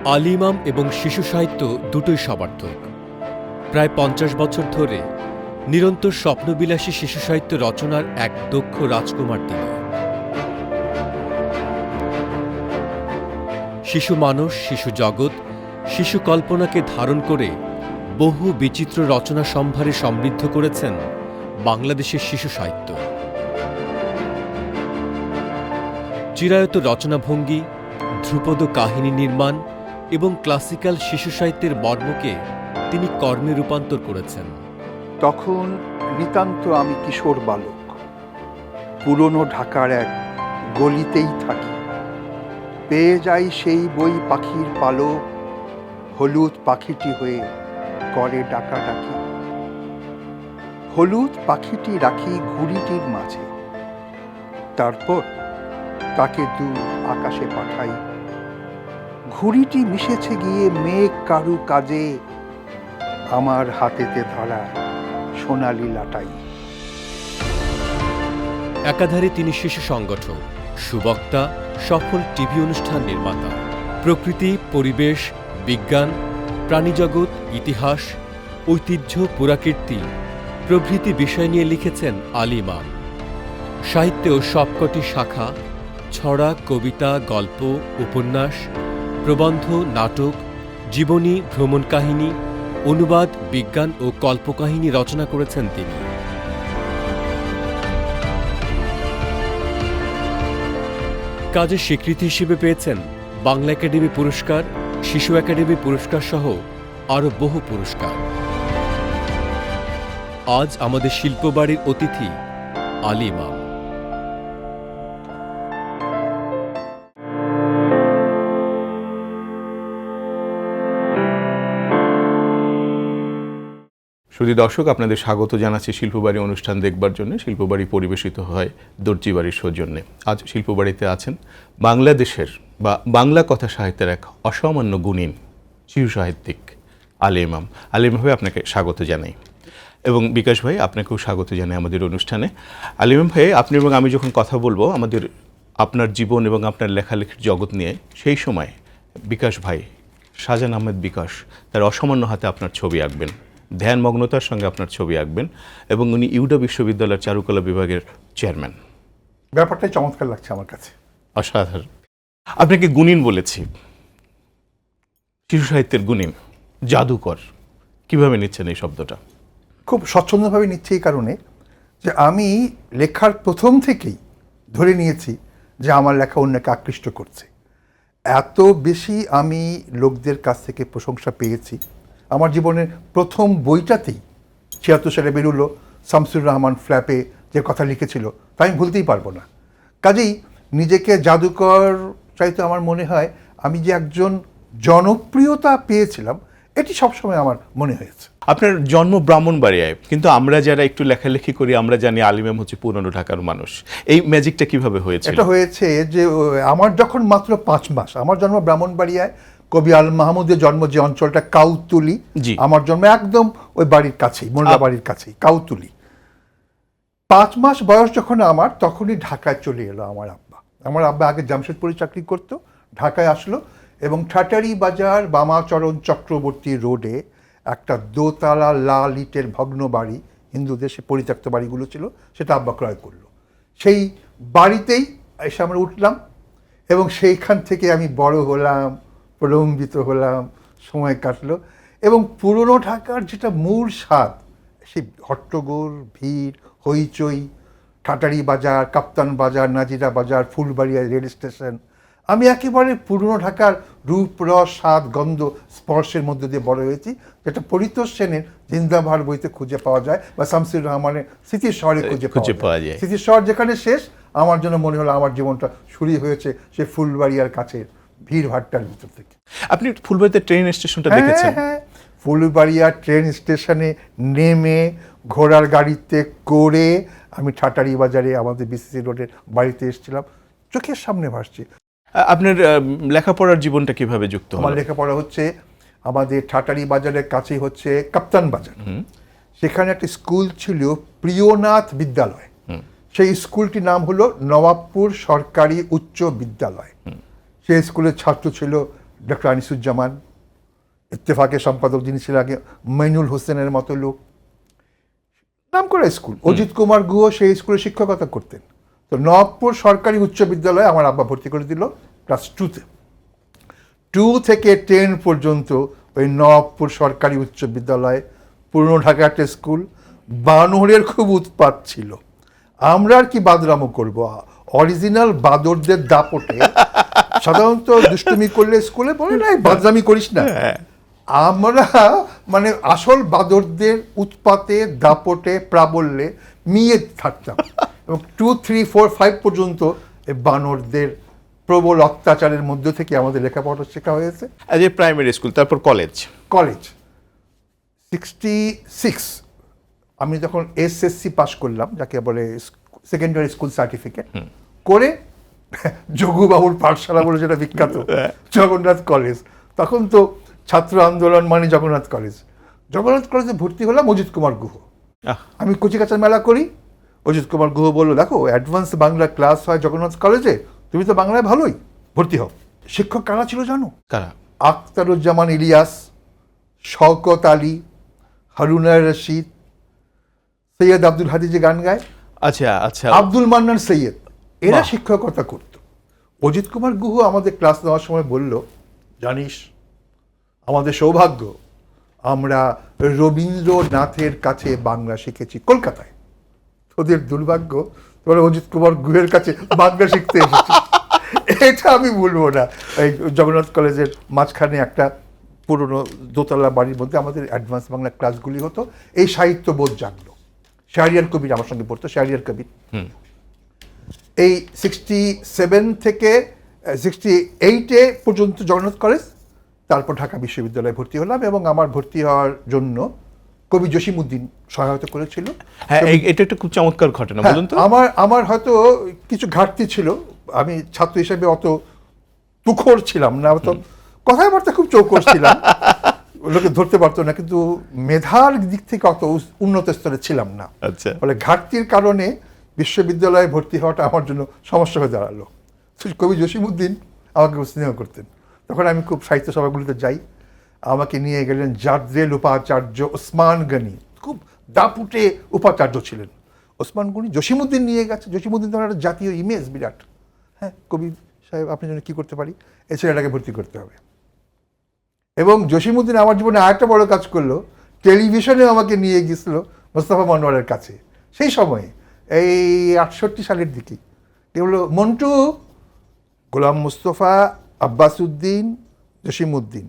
আলী ইমাম এবং শিশু সাহিত্য দুটোই সমার্থক। প্রায় ৫০ বছর ধরে নিরন্তর স্বপ্নবিলাসী শিশু সাহিত্য রচনার এক দক্ষ রাজকুমার তিনি। শিশু মানস, শিশু জগৎ, শিশু কল্পনাকে ধারণ করে বহু বিচিত্র রচনা সম্ভারে সমৃদ্ধ করেছেন বাংলাদেশের শিশু সাহিত্য। চিরায়ত রচনাভঙ্গি, ধ্রুপদ কাহিনী নির্মাণ এবং ক্লাসিক্যাল শিশু সাহিত্যের মর্মকে তিনি কর্মে রূপান্তর করেছেন। তখন নিতান্ত আমি কিশোর বালক, পুরনো ঢাকার এক গলিতেই থাকি। পেয়ে যাই সেই বই পাখির পালক, হলুদ পাখিটি হয়ে করে ডাকাডাকি। হলুদ পাখিটি রাখি ঘুড়িটির মাঝে, তারপর তাকে দূর আকাশে পাঠাই। ঘুড়িটি মিশেছে গিয়ে মেঘ কারু কাজে, আমার হাতেতে ধরা সোনালি লাটাই। একাধারে তিনি শিশু সংগঠক, সুবক্তা, সফল টিভি অনুষ্ঠান নির্মাতা। প্রকৃতি, পরিবেশ, বিজ্ঞান, প্রাণীজগৎ, ইতিহাস, ঐতিহ্য, পুরাকীর্তি প্রভৃতি বিষয় নিয়ে লিখেছেন আলী ইমাম। সাহিত্যেও সবকটি শাখা, ছড়া, কবিতা, গল্প, উপন্যাস, প্রবন্ধ, নাটক, জীবনী, ভ্রমণ কাহিনী, অনুবাদ, বিজ্ঞান ও কল্পকাহিনী রচনা করেছেন তিনি। কাজের স্বীকৃতি হিসেবে পেয়েছেন বাংলা একাডেমি পুরস্কার, শিশু একাডেমি পুরস্কার সহ আরও বহু পুরস্কার। আজ আমাদের শিল্পবাড়ির অতিথি আলী ইমাম। সুধী দর্শক, আপনাদের স্বাগত জানাচ্ছি শিল্পবাড়ি অনুষ্ঠান দেখবার জন্য। শিল্পবাড়ি পরিবেশিত হয় দর্জিবাড়ির সৌজন্যে। আজ শিল্পবাড়িতে আছেন বাংলাদেশের বা বাংলা কথা সাহিত্যের এক অসামান্য গুণী শিশু সাহিত্যিক আলী ইমাম। আলী ইমাম ভাই, আপনাকে স্বাগত জানাই, এবং বিকাশ ভাই আপনাকেও স্বাগত জানাই আমাদের অনুষ্ঠানে। আলী ইমাম ভাই, আপনি এবং আমি যখন কথা বলবো আপনার জীবন এবং আপনার লেখালেখির জগৎ নিয়ে, সেই সময় বিকাশ ভাই, শাহজাহান আহমেদ বিকাশ, তার অসামান্য হাতে আপনার ছবি আঁকবেন, ধ্যানমগ্নতার সঙ্গে আপনার ছবি আঁকবেন, এবং উনি ইউডা বিশ্ববিদ্যালয়ের চারুকলা বিভাগের চেয়ারম্যান। ব্যাপারটাই চমৎকার লাগছে আমার কাছে, অসাধারণ। আপনাকে গুণীন বলেছি, শিশু সাহিত্যের গুণীন, জাদুকর, কিভাবে নিচ্ছেন এই শব্দটা? খুব স্বচ্ছন্দভাবে নিচ্ছে এই কারণে যে আমি লেখার প্রথম থেকেই ধরে নিয়েছি যে আমার লেখা অন্যকে আকৃষ্ট করছে। এত বেশি আমি লোকদের কাছ থেকে প্রশংসা পেয়েছি। আমার জীবনের প্রথম বইটাতেই ৭৬ সালে বেরুলো শামসুর রহমান ফ্ল্যাপে যে কথা লিখেছিল, তা আমি ভুলতেই পারবো না। কাজেই নিজেকে জাদুকর চাইতে আমার মনে হয় আমি যে একজন জনপ্রিয়তা পেয়েছিলাম, এটি সবসময় আমার মনে হয়েছে। আপনার জন্ম ব্রাহ্মণবাড়িয়ায়, কিন্তু আমরা যারা একটু লেখালেখি করি আমরা জানি আলী ইমাম হচ্ছে পুরনো ঢাকার মানুষ। এই ম্যাজিকটা কিভাবে হয়েছে? এটা হয়েছে যে আমার যখন মাত্র ৫ মাস, আমার জন্ম ব্রাহ্মণবাড়িয়ায়, কবি আল মাহমুদের জন্ম যে অঞ্চলটা কাউতুলি, আমার জন্ম একদম ওই বাড়ির কাছেই, মোল্লা বাড়ির কাছেই কাউতুলি। ৫ মাস বয়স যখন আমার, তখনই ঢাকায় চলে এলো আমার আব্বা। আমার আব্বা আগে জামশেদপুরে চাকরি করতো, ঢাকায় আসলো এবং ঠাটারি বাজার বামাচরণ চক্রবর্তী রোডে একটা দোতলা লাল ইটের ভগ্ন বাড়ি, হিন্দুদের সে পরিত্যক্ত বাড়িগুলো ছিল, সেটা আব্বা ক্রয় করলো। সেই বাড়িতেই এসে আমরা উঠলাম এবং সেইখান থেকে আমি বড় হলাম, প্রলম্বিত হলাম, সময় কাটলো। এবং পুরনো ঢাকার যেটা মূল স্বাদ, সেই হট্টগোল, ভিড়, হইচই, ঠাটারি বাজার, কাপ্তান বাজার, নাজিরা বাজার, ফুলবাড়িয়া রেল স্টেশন, আমি একেবারে পুরনো ঢাকার রূপ, রস, স্বাদ, গন্ধ, স্পর্শের মধ্যে দিয়ে বড় হয়েছি, যেটা পরিতোষ সেনের জিন্দাভার বইতে খুঁজে পাওয়া যায় বা শামসুর রহমানের স্মৃতির শহরে খুঁজে পাওয়া যায়। স্মৃতির শহর যেখানে শেষ, আমার জন্য মনে হলো আমার জীবনটা শুরু হয়েছে সে ফুলবাড়িয়ার কাছের ভিড় ভাট্টার ভিতর থেকে। আপনি ফুলবাড়িতে ট্রেন স্টেশনটা দেখেছেন? হ্যাঁ, ফুলবাড়িয়া ট্রেন স্টেশনে নেমে ঘোড়ার গাড়িতে করে আমি ঠাটারি বাজারে আমাদের বিসিসি রোডের বাড়িতে এসেছিলাম, চোখের সামনে ভাসছে। আপনার লেখাপড়ার জীবনটা কিভাবে যুক্ত? আমার লেখাপড়া হচ্ছে আমাদের ঠাটারি বাজারের কাছেই হচ্ছে কাপ্তান বাজার, সেখানে একটা স্কুল ছিল প্রিয়নাথ বিদ্যালয়। সেই স্কুলটির নাম হলো নবাবপুর সরকারি উচ্চ বিদ্যালয়। সেই স্কুলের ছাত্র ছিল ডক্টর আনিসুজ্জামান, ইত্তেফাকের সম্পাদক যিনি ছিলেন আগে মাইনুল হোসেনের মতো লোক, নাম করা স্কুল। অজিত কুমার গুহ সেই স্কুলে শিক্ষকতা করতেন। তো নবপুর সরকারি উচ্চ বিদ্যালয়ে আমার আব্বা ভর্তি করে দিল ক্লাস 2-তে। 2 থেকে 10 পর্যন্ত ওই নবপুর সরকারি উচ্চ বিদ্যালয়ে, পুরনো ঢাকা একটা স্কুল। বানরের খুব উৎপাত ছিল। আমরা আর কি বাদরামো করব, অরিজিনাল বাদরদের দাপটে সাধারণত দুষ্টুমি করলে স্কুলে বলে না বাদরামি করিস না, আমরা মানে আসল বাদরদের উৎপাতে দাপটে প্রাবল্যে মিয়ে থাকতাম। এবং 2, 3, 4, 5 পর্যন্ত এই বানরদের প্রবল অত্যাচারের মধ্য থেকে আমাদের লেখাপড়া শেখা হয়েছে। অ্যাজ এ প্রাইমারি স্কুল, তারপর কলেজ। 66 আমি যখন এসএসসি পাশ করলাম, যাকে বলে সেকেন্ডারি স্কুল সার্টিফিকেট, করে যোগুবাবুর পাঠশালা বলে যেটা বিখ্যাত জগন্নাথ কলেজ, তখন তো ছাত্র আন্দোলন মানে জগন্নাথ কলেজ। জগন্নাথ কলেজে ভর্তি হলাম অজিত কুমার গুহ। আমি কচিকাচার মেলা করি, অজিত কুমার গুহ বললো, দেখো অ্যাডভান্স বাংলা ক্লাস হয় জগন্নাথ কলেজে, তুমি তো বাংলায় ভালোই, ভর্তি হও। শিক্ষক কারা ছিল জানো? কারা? আখতারুজ্জামান ইলিয়াস, শওকত আলী, হারুনা রশিদ, সৈয়দ আব্দুল হাদি যে গান গায়, আচ্ছা আচ্ছা, আব্দুল মান্নান সৈয়দ, এরা শিক্ষকতা করত। অজিত কুমার গুহ আমাদের ক্লাস নেওয়ার সময় বলল, জানিস আমাদের সৌভাগ্য, আমরা রবীন্দ্রনাথের কাছে বাংলা শিখেছি কলকাতায়, তোদের দুর্ভাগ্য তোরা অজিত কুমার গুহের কাছে বাংলা শিখতে এসেছি। এটা আমি বলবো না। এই জগন্নাথ কলেজের মাঝখানে একটা পুরনো দোতলা বাড়ির মধ্যে আমাদের অ্যাডভান্স বাংলা ক্লাসগুলি হতো। এই সাহিত্যবোধ জাগলো। শাহরিয়ার কবির আমার সঙ্গে পড়তো, শাহরিয়ার কবির। এই 67 থেকে 68 পর্যন্ত জগন্নাথ কলেজ, তারপর ঢাকা বিশ্ববিদ্যালয়ে ভর্তি হলাম। এবং আমার ভর্তি হওয়ার জন্য কবি জসিমউদ্দিন সহায়তা করেছিল। হ্যাঁ, এটা একটা খুব চমৎকার ঘটনা, বলুন তো। আমার হয়তো কিছু ঘাটতি ছিল, আমি ছাত্র হিসেবে অত তুখোর ছিলাম না, অত কথাবার্তা খুব চৌকস ছিলাম, লোকে ধরতে পারতো না, কিন্তু মেধার দিক থেকে অত উন্নত স্তরে ছিলাম না। আচ্ছা, ফলে ঘাটতির কারণে বিশ্ববিদ্যালয়ে ভর্তি হওয়াটা আমার জন্য সমস্যা হয়ে দাঁড়ালো। কবি জসিমউদ্দিন আমাকে স্নেহ করতেন। তখন আমি খুব সাহিত্য সভাগুলিতে যাই, আমাকে নিয়ে গেলেন জাদ্রেল উপাচার্য ওসমান গনি, খুব দাপুটে উপাচার্য ছিলেন ওসমান গনি। জসিমউদ্দিন নিয়ে গেছে, জসিমউদ্দিন তোমার একটা জাতীয় ইমেজ বিরাট। হ্যাঁ, কবি সাহেব আপনার জন্য কী করতে পারি, এই ছেলেটাকে ভর্তি করতে হবে। এবং জসিমউদ্দিন আমার জীবনে আরেকটা বড় কাজ করলো, টেলিভিশনে আমাকে নিয়ে গিয়েছিল মোস্তফা মনোয়ারের কাছে। সেই সময়ে এই 68 সালের দিকে এগুলো মন্টু, গোলাম মুস্তফা, আব্বাস উদ্দিন, জসিমউদ্দিন,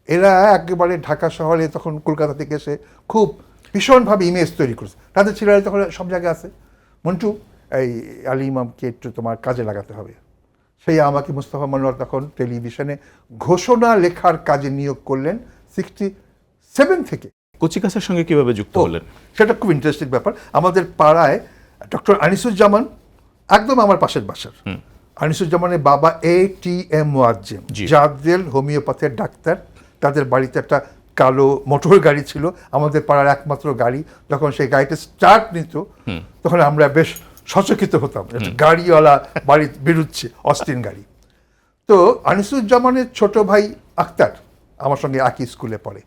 এরা একেবারে ঢাকা শহরে তখন কলকাতা থেকে এসে খুব ভীষণভাবে ইমেজ তৈরি করেছে। তাদের ছেলেরা তখন সব জায়গায় আছে, মন্টু এই আলী ইমামকে একটু তোমার কাজে লাগাতে হবে। সেই আমাকে মুস্তফা মনোয়ার তখন টেলিভিশনে ঘোষণা লেখার কাজে নিয়োগ করলেন 67 থেকে। কচিকাচার সঙ্গে কিভাবে যুক্ত হলেন? সেটা খুব ইন্টারেস্টিং ব্যাপার। আমাদের পাড়ায় ডক্টর আনিসুজ্জামান, একদম আমার পাশের বাসার, আনিসুজ্জামানের বাবা ATM মুয়াজ্জেম, জাদ্রেল হোমিওপ্যাথের ডাক্তার। তাদের বাড়িতে একটা কালো মোটর গাড়ি ছিল, আমাদের পাড়ার একমাত্র গাড়ি। যখন সেই গাড়িটা স্টার্ট নিত তখন আমরা বেশ সচকিত হতাম, গাড়িওয়ালা বাড়ি বেরোচ্ছে, অস্টিন গাড়ি। তো আনিসুজ্জামানের ছোট ভাই আক্তার আমার সঙ্গে একই স্কুলে পড়ে।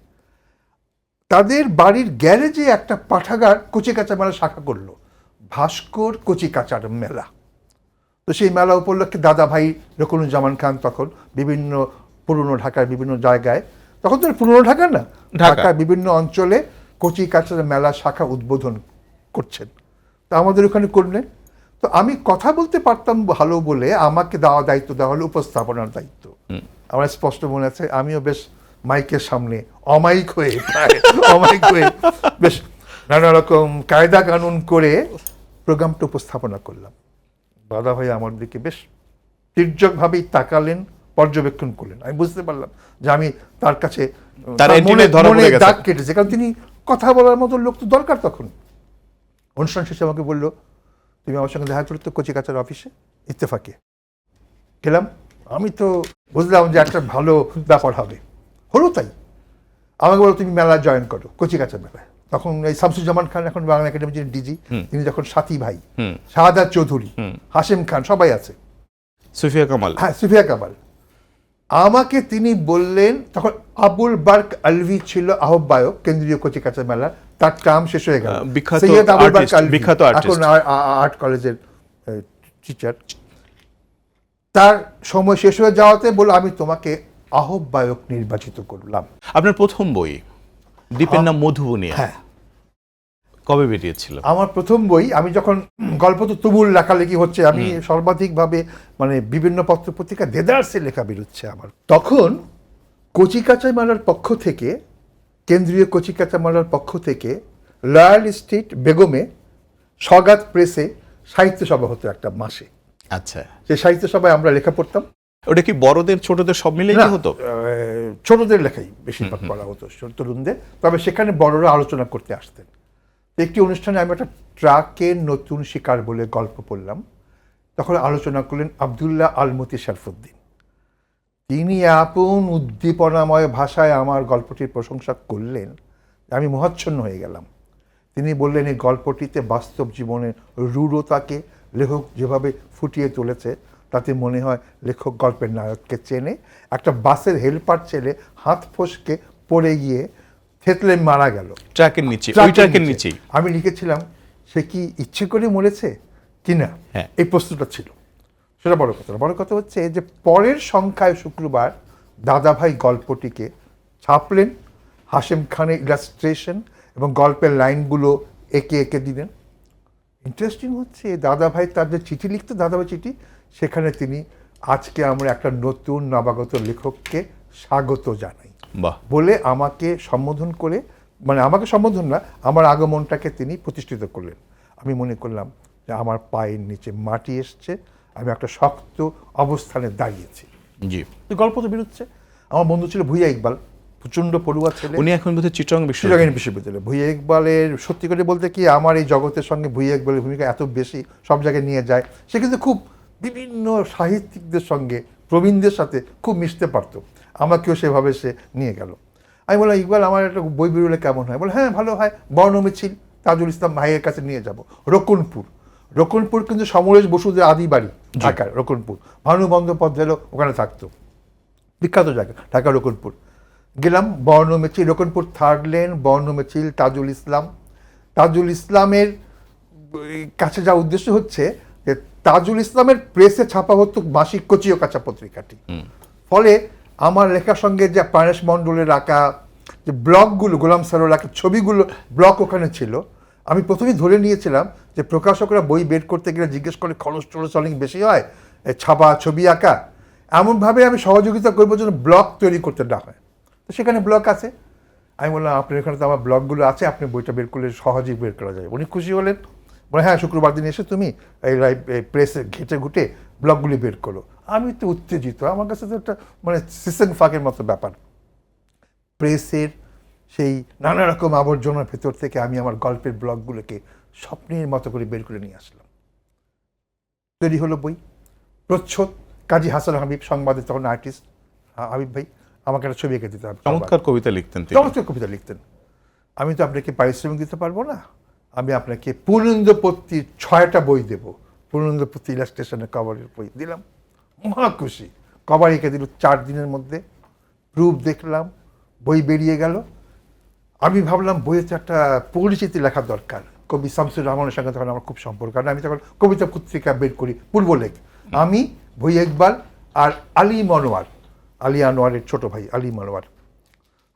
তাদের বাড়ির গ্যারেজে একটা পাঠাগার কচিকাঁচা মেলা শাখা করলো, ভাস্কর কচিকাঁচার মেলা। তো সেই মেলা উপলক্ষে দাদা ভাই রকুনুজ্জামান খান তখন বিভিন্ন পুরনো ঢাকার বিভিন্ন জায়গায়, তখন তো পুরনো ঢাকা না, ঢাকার বিভিন্ন অঞ্চলে কচিকাঁচার মেলা শাখা উদ্বোধন করছেন। তা আমাদের ওখানে করলেন। তো আমি কথা বলতে পারতাম ভালো বলে আমাকে দায়িত্ব দেওয়া হলো উপস্থাপনার দায়িত্ব। আমার স্পষ্ট মনে আছে, আমিও বেশ মাইকের সামনে অমাইক হয়ে বেশ নানা রকম কায়দা কানুন করে প্রোগ্রামটা উপস্থাপনা করলাম। দাদা ভাই আমার দিকে বেশ তির্যকভাবেই তাকালেন, পর্যবেক্ষণ করলেন। আমি বুঝতে পারলাম যে আমি তার কাছে মনে দাগ কেটেছে, কারণ তিনি কথা বলার মতো লোক তো দরকার। তখন অনুষ্ঠান শেষে আমাকে বললো, তুমি আমার সঙ্গে দেখা করতো কচিকাঁচার অফিসে ইত্তেফাকে। গেলাম, আমি তো বুঝলাম যে একটা ভালো ব্যাপার হবে, হলো তাই। আমাকে বললো তুমি মেলা জয়েন করো, কচিকাঁচার মেলায়। তখন এই শামসুজ্জামান খান, এখন বাংলা একাডেমির যিনি ডিজি, তিনি যখন সাথী ভাই, শাহাদাত চৌধুরী, হাশেম খান, সবাই আছে, সুফিয়া কামাল। হ্যাঁ, সুফিয়া কামাল। আমাকে তিনি বললেন, তখন আবুল বার্ক আলভি ছিল আহ্বায়ক কেন্দ্রীয় কচিকাঁচা মেলার, তার টার্ম শেষ হয়ে গেল। বিখ্যাত সৈয়দ আবুল বার্ক artist, আলভি, বিখ্যাত artist। এখন আর্ট কলেজের টিচার। তার সময় শেষ হয়ে যাওয়াতে বলল, আমি তোমাকে আহ্বায়ক নির্বাচিত করলাম। আপনার প্রথম বই দ্বীপের নাম মধুবনিয়া, হ্যাঁ, কবে বেরিয়েছিল? আমার প্রথম বই, আমি যখন গল্প তো তুমুল লেখালেখি হচ্ছে, আমি সর্বাধিকভাবে মানে বিভিন্ন পত্রপত্রিকা দেদারসে লেখা বেরোচ্ছে আমার, তখন কচিকাঁচা মেলার পক্ষ থেকে, কেন্দ্রীয় কচিকাঁচা মেলার পক্ষ থেকে লয়াল স্ট্রিট বেগমে সগাত প্রেসে সাহিত্য সভা হতো একটা মাসে। আচ্ছা, সেই সাহিত্য সভায় আমরা লেখা পড়তাম। ওটা কি বড়দের ছোটদের সব মিলে কি হতো? ছোটদের লেখাই বেশিরভাগ পড়া হতো, তরুণদের। তবে সেখানে বড়রা আলোচনা করতে আসতেন। একটি অনুষ্ঠানে আমি একটা ট্রাকের নতুন শিকার বলে গল্প পড়লাম, তখন আলোচনা করলেন আবদুল্লাহ আলমতি শরফুদ্দিন। তিনি আপন উদ্দীপনাময় ভাষায় আমার গল্পটির প্রশংসা করলেন, আমি মোহাচ্ছন্ন হয়ে গেলাম। তিনি বললেন, এই গল্পটিতে বাস্তব জীবনের রূঢ়তাকে লেখক যেভাবে ফুটিয়ে তুলেছে, তাতে মনে হয় লেখক গল্পের নায়ককে চেনে। একটা বাসের হেল্পার ছেলে হাত ফসকে পড়ে গিয়ে থেতলে মারা গেল ট্রাকের নিচে, ওই ট্রাকের নিচেই। আমি লিখেছিলাম, সে কি ইচ্ছে করে মরেছে কিনা, হ্যাঁ। এই প্রশ্নটা ছিল। সেটা বড় কথা না। বড় কথা হচ্ছে যে পরের সংখ্যায় শুক্রবার দাদাভাই গল্পটিকে ছাপলেন, হাশেম খানের ইলাস্ট্রেশন এবং গল্পের লাইনগুলো এঁকে এঁকে দিলেন। ইন্টারেস্টিং হচ্ছে, দাদাভাই তার যে চিঠি লিখতো, দাদাভাই চিঠি, সেখানে তিনি, আজকে আমরা একটা নতুন নবাগত লেখককে স্বাগত জানাই বলে আমাকে সম্বোধন করে, মানে আমাকে সম্বোধন না, আমার আগমনটাকে তিনি প্রতিষ্ঠিত করলেন। আমি মনে করলাম যে আমার পায়ের নিচে মাটি এসছে, আমি একটা শক্ত অবস্থানে দাঁড়িয়েছি। জি, গল্প তো বেরোচ্ছে। আমার বন্ধু ছিল ভুইয়া ইকবাল, প্রচণ্ড পড়ুয়া ছেলে, উনি এখন বোধহয় চিটং বিশ্ববিদ্যালয়। ভুইয়া ইকবালের, সত্যি করে বলতে কি, আমার এই জগতের সঙ্গে ভুইয়া ইকবালের ভূমিকা এত বেশি, সব জায়গায় নিয়ে যায়। সে কিন্তু খুব বিভিন্ন সাহিত্যিকদের সঙ্গে, প্রবীণদের সাথে খুব মিশতে পারতো, আমাকেও সেভাবে সে নিয়ে গেল। আমি বললাম, ইকবাল, আমার একটা বই বেরোলে কেমন হয়? বলে, হ্যাঁ ভালো হয়, বর্ণমিছিল তাজুল ইসলাম ভাইয়ের কাছে নিয়ে যাব। রকুনপুর কিন্তু সমরেশ বসুদের আদি বাড়ি, ঢাকার রকুনপুর। ভানু বন্দ্যোপাধ্যায়েরও ওখানে থাকতো, বিখ্যাত জায়গা ঢাকা রকুনপুর। গেলাম বর্ণমিছিল, রকুনপুর থার্ড লেন, বর্ণমিছিল, তাজুল ইসলামের কাছে যাওয়ার উদ্দেশ্য হচ্ছে যে তাজুল ইসলামের প্রেসে ছাপা হতো মাসিক কচিও কাঁচা পত্রিকাটি। ফলে আমার লেখার সঙ্গে যে প্রাণেশ মণ্ডলের আঁকা যে ব্লকগুলো, গোলাম সারোর আঁকা ছবিগুলো, ব্লক ওখানে ছিল। আমি প্রথমেই ধরে নিয়েছিলাম যে প্রকাশকরা বই বের করতে গেলে জিজ্ঞেস করে খরচ অনেক বেশি হয়, ছাপা ছবি আঁকা, এমনভাবে আমি সহযোগিতা করবো যেন ব্লক তৈরি করতে না হয়। তো সেখানে ব্লক আছে। আমি বললাম, আপনার এখানে তো আমার ব্লকগুলো আছে, আপনি বইটা বের করলে সহজেই বের করা যায়। উনি খুশি হলেন, বলে, হ্যাঁ শুক্রবার দিন এসে তুমি এই প্রেসে ঘেটে ঘুটে ব্লকগুলি বের করো। আমি তো উত্তেজিত, আমার কাছে তো একটা মানে সিসন ফাঁকের মতো ব্যাপার। প্রেসের সেই নানা রকম আবর্জনার ভেতর থেকে আমি আমার গল্পের ব্লকগুলোকে স্বপ্নের মতো করে বের করে নিয়ে আসলাম। তৈরি হলো বই। প্রচ্ছদ কাজী হাসান হাবিব, সংবাদে তখন আর্টিস্ট, হাবিব ভাই আমাকে একটা ছবি এঁকে দিতে হবে। চমৎকার কবিতা লিখতেন, চমৎকার কবিতা লিখতেন। আমি তো আপনাকে পারিশ্রমিক দিতে পারবো না, আমি আপনাকে পূর্ণেন্দুপত্তির 6টা বই দেব, পূর্ণেন্দুপত্তি ইলাস্ট্রেশনের কভারের বই দিলাম। মহা খুশি, কভার এঁকে দিল 4 দিনের মধ্যে। প্রুফ দেখলাম, বই বেরিয়ে গেল। আমি ভাবলাম বইয়েতে একটা পরিচিতি লেখা দরকার। কবি শামসুর রহমানের সঙ্গে তখন আমার খুব সম্পর্ক, কারণ আমি তখন কবিতা পত্রিকা বের করি, পূর্বলেখ। আমি, ভুইয়া ইকবাল আর আলী আনোয়ারের ছোট ভাই আলী মনোয়ার।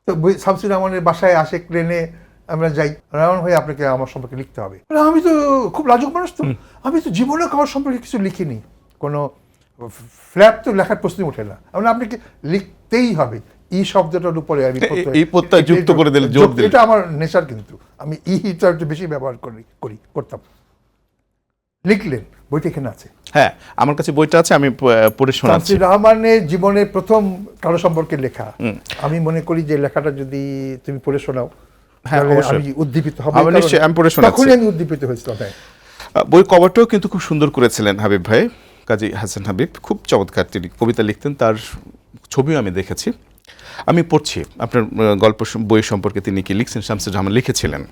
তো শামসুর রহমানের বাসায় আসে, ট্রেনে আমরা যাই, রহমান ভাই আপনাকে আমার সম্পর্কে লিখতে হবে। আমি তো খুব লাজুক মানুষ, তো আমি তো জীবনে আমার সম্পর্কে কিছু লিখিনি, কোনো ফ্ল্যাপ তো লেখার প্রশ্নই ওঠে না। আপনাকে লিখতেই হবে, শব্দটার উপরে আমি এই প্রত্যয় যুক্ত করে দিলে, জোর দিলে। এটা আমার নেশার, কিন্তু আমি টা একটু বেশি ব্যবহার করতাম। লিখলেন, বইটা এখানে আছে। হ্যাঁ, আমার কাছে বইটা আছে, আমি পড়ে শোনাচ্ছি। শামসুর রহমানের জীবনের প্রথম কারো সম্পর্কে লেখা। আমি মনে করি যে লেখাটা যদি তুমি পড়ে শোনাও, হ্যাঁ আমি উদ্দীপিত হব। নিশ্চয়ই আমি পড়ে শোনাচ্ছি। তখনই আমি উদ্দীপিত হয়েছিলাম। বই কভারটাও কিন্তু খুব সুন্দর করেছিলেন হাবিব ভাই, কাজী হাসান হাবিব। খুব চমৎকার তিনি কবিতা লিখতেন, তার ছবিও আমি দেখেছি। আমি পড়ছি আপনার গল্প বই সম্পর্কে তিনি কি লিখছেন। শামসুর রহমান লিখেছিলেন,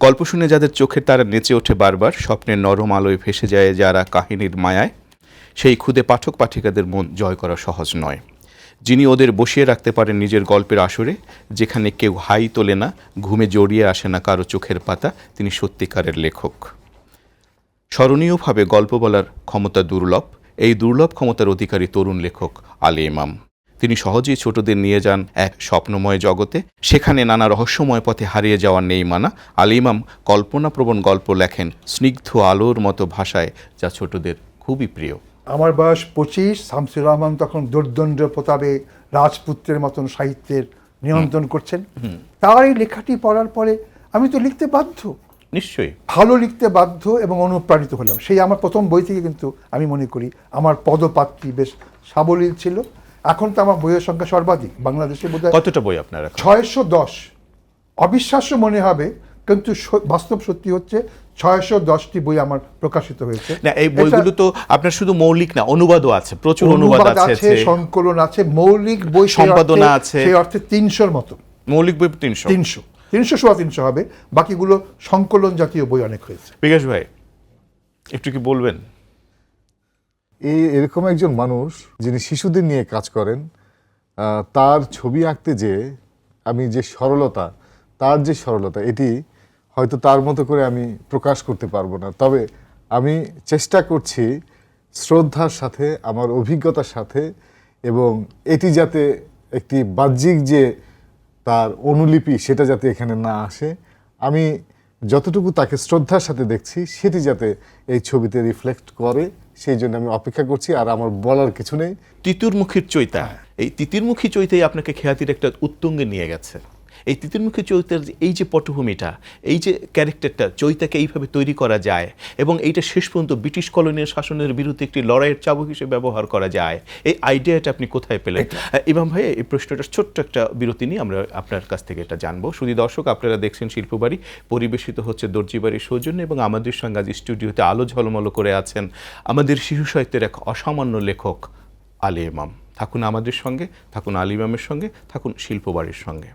গল্প শুনে যাদের চোখের তারা নেচে ওঠে বারবার, স্বপ্নের নরম আলোয় ভেসে যায় যারা কাহিনীর মায়ায়, সেই ক্ষুদে পাঠক পাঠিকাদের মন জয় করা সহজ নয়। যিনি ওদের বসিয়ে রাখতে পারেন নিজের গল্পের আসরে, যেখানে কেউ হাই তোলে না, ঘুমে জড়িয়ে আসে না কারো চোখের পাতা, তিনি সত্যিকারের লেখক। স্মরণীয়ভাবে গল্প বলার ক্ষমতা দুর্লভ। এই দুর্লভ ক্ষমতার অধিকারী তরুণ লেখক আলী ইমাম। তিনি সহজেই ছোটদের নিয়ে যান এক স্বপ্নময় জগতে, সেখানে নানা রহস্যময় পথে হারিয়ে যাওয়ার নেই মানা। আলী ইমাম কল্পনাপ্রবণ গল্প লেখেন স্নিগ্ধ আলোর মতো ভাষায়, যা ছোটদের খুবই প্রিয়। আমার বয়স 25, শামসুর রহমান তখন দুর্দণ্ড প্রতাপে রাজপুত্রের মতন সাহিত্যের নিয়ন্ত্রণ করছেন। তার এই লেখাটি পড়ার পরে আমি তো লিখতে বাধ্য, নিশ্চয়ই ভালো লিখতে বাধ্য এবং অনুপ্রাণিত হলাম। সেই আমার প্রথম বই থেকে কিন্তু আমি মনে করি আমার পদপাত্রী বেশ সাবলীল ছিল। এখন তো আমার বইয়ের সংখ্যা সর্বাধিক বাংলাদেশে, বোধহয় কতটা বই আপনার? 610। অবিশ্বাস্য মনে হবে, কিন্তু বাস্তব সত্যি হচ্ছে 610টি বই আমার প্রকাশিত হয়েছে। না, এই বইগুলো তো আপনার শুধু মৌলিক না, অনুবাদও আছে, প্রচুর অনুবাদ আছে, সংকলন আছে, মৌলিক বই সম্পাদনা আছে, সেই অর্থে 300-র মতো। মৌলিক বই 300 হবে, বাকিগুলো সংকলন জাতীয় বই অনেক হয়েছে। বিকাশ ভাই, একটু কি বলবেন? এরকম একজন মানুষ যিনি শিশুদের নিয়ে কাজ করেন, তার ছবি আঁকতে যে আমি যে সরলতা, তার যে সরলতা, এটি হয়তো তার মতো করে আমি প্রকাশ করতে পারবো না। তবে আমি চেষ্টা করছি শ্রদ্ধার সাথে, আমার অভিজ্ঞতার সাথে, এবং এটি যাতে একটি বাহ্যিক যে তার অনুলিপি সেটা যাতে এখানে না আসে, আমি যতটুকু তাকে শ্রদ্ধার সাথে দেখছি সেটি যাতে এই ছবিতে রিফ্লেক্ট করে, সেই জন্য আমি অপেক্ষা করছি। আর আমার বলার কিছু নেই। তিতুরমুখীর চৈতা, এই তিতুরমুখী চৈতাই আপনাকে খ্যাতির একটা উত্তুঙ্গে নিয়ে গেছে। এই তিতুরমুখী চৈতার এই যে পটভূমিটা, এই যে ক্যারেক্টারটা, চৈতাকে এইভাবে তৈরি করা যায় এবং এইটা শেষ পর্যন্ত ব্রিটিশ কলোনিয়াল শাসনের বিরুদ্ধে একটি লড়াইয়ের চাবুক হিসেবে ব্যবহার করা যায়, এই আইডিয়াটা আপনি কোথায় পেলেন? ইমাম ভাই, এই প্রশ্নটা ছোট্ট একটা বিরতি নিয়ে আমরা আপনার কাছ থেকে এটা জানবো। শুধু দর্শক, আপনারা দেখছেন শিল্পবাড়ি, পরিবেশিত হচ্ছে দর্জিবাড়ির সৌজন্যে, এবং আমাদের সঙ্গে আজ স্টুডিওতে আলো ঝলমলো করে আছেন আমাদের শিশু সাহিত্যের এক অসামান্য লেখক আলী ইমাম। থাকুন আমাদের সঙ্গে, থাকুন আলী ইমামের সঙ্গে, থাকুন শিল্পবাড়ির সঙ্গে।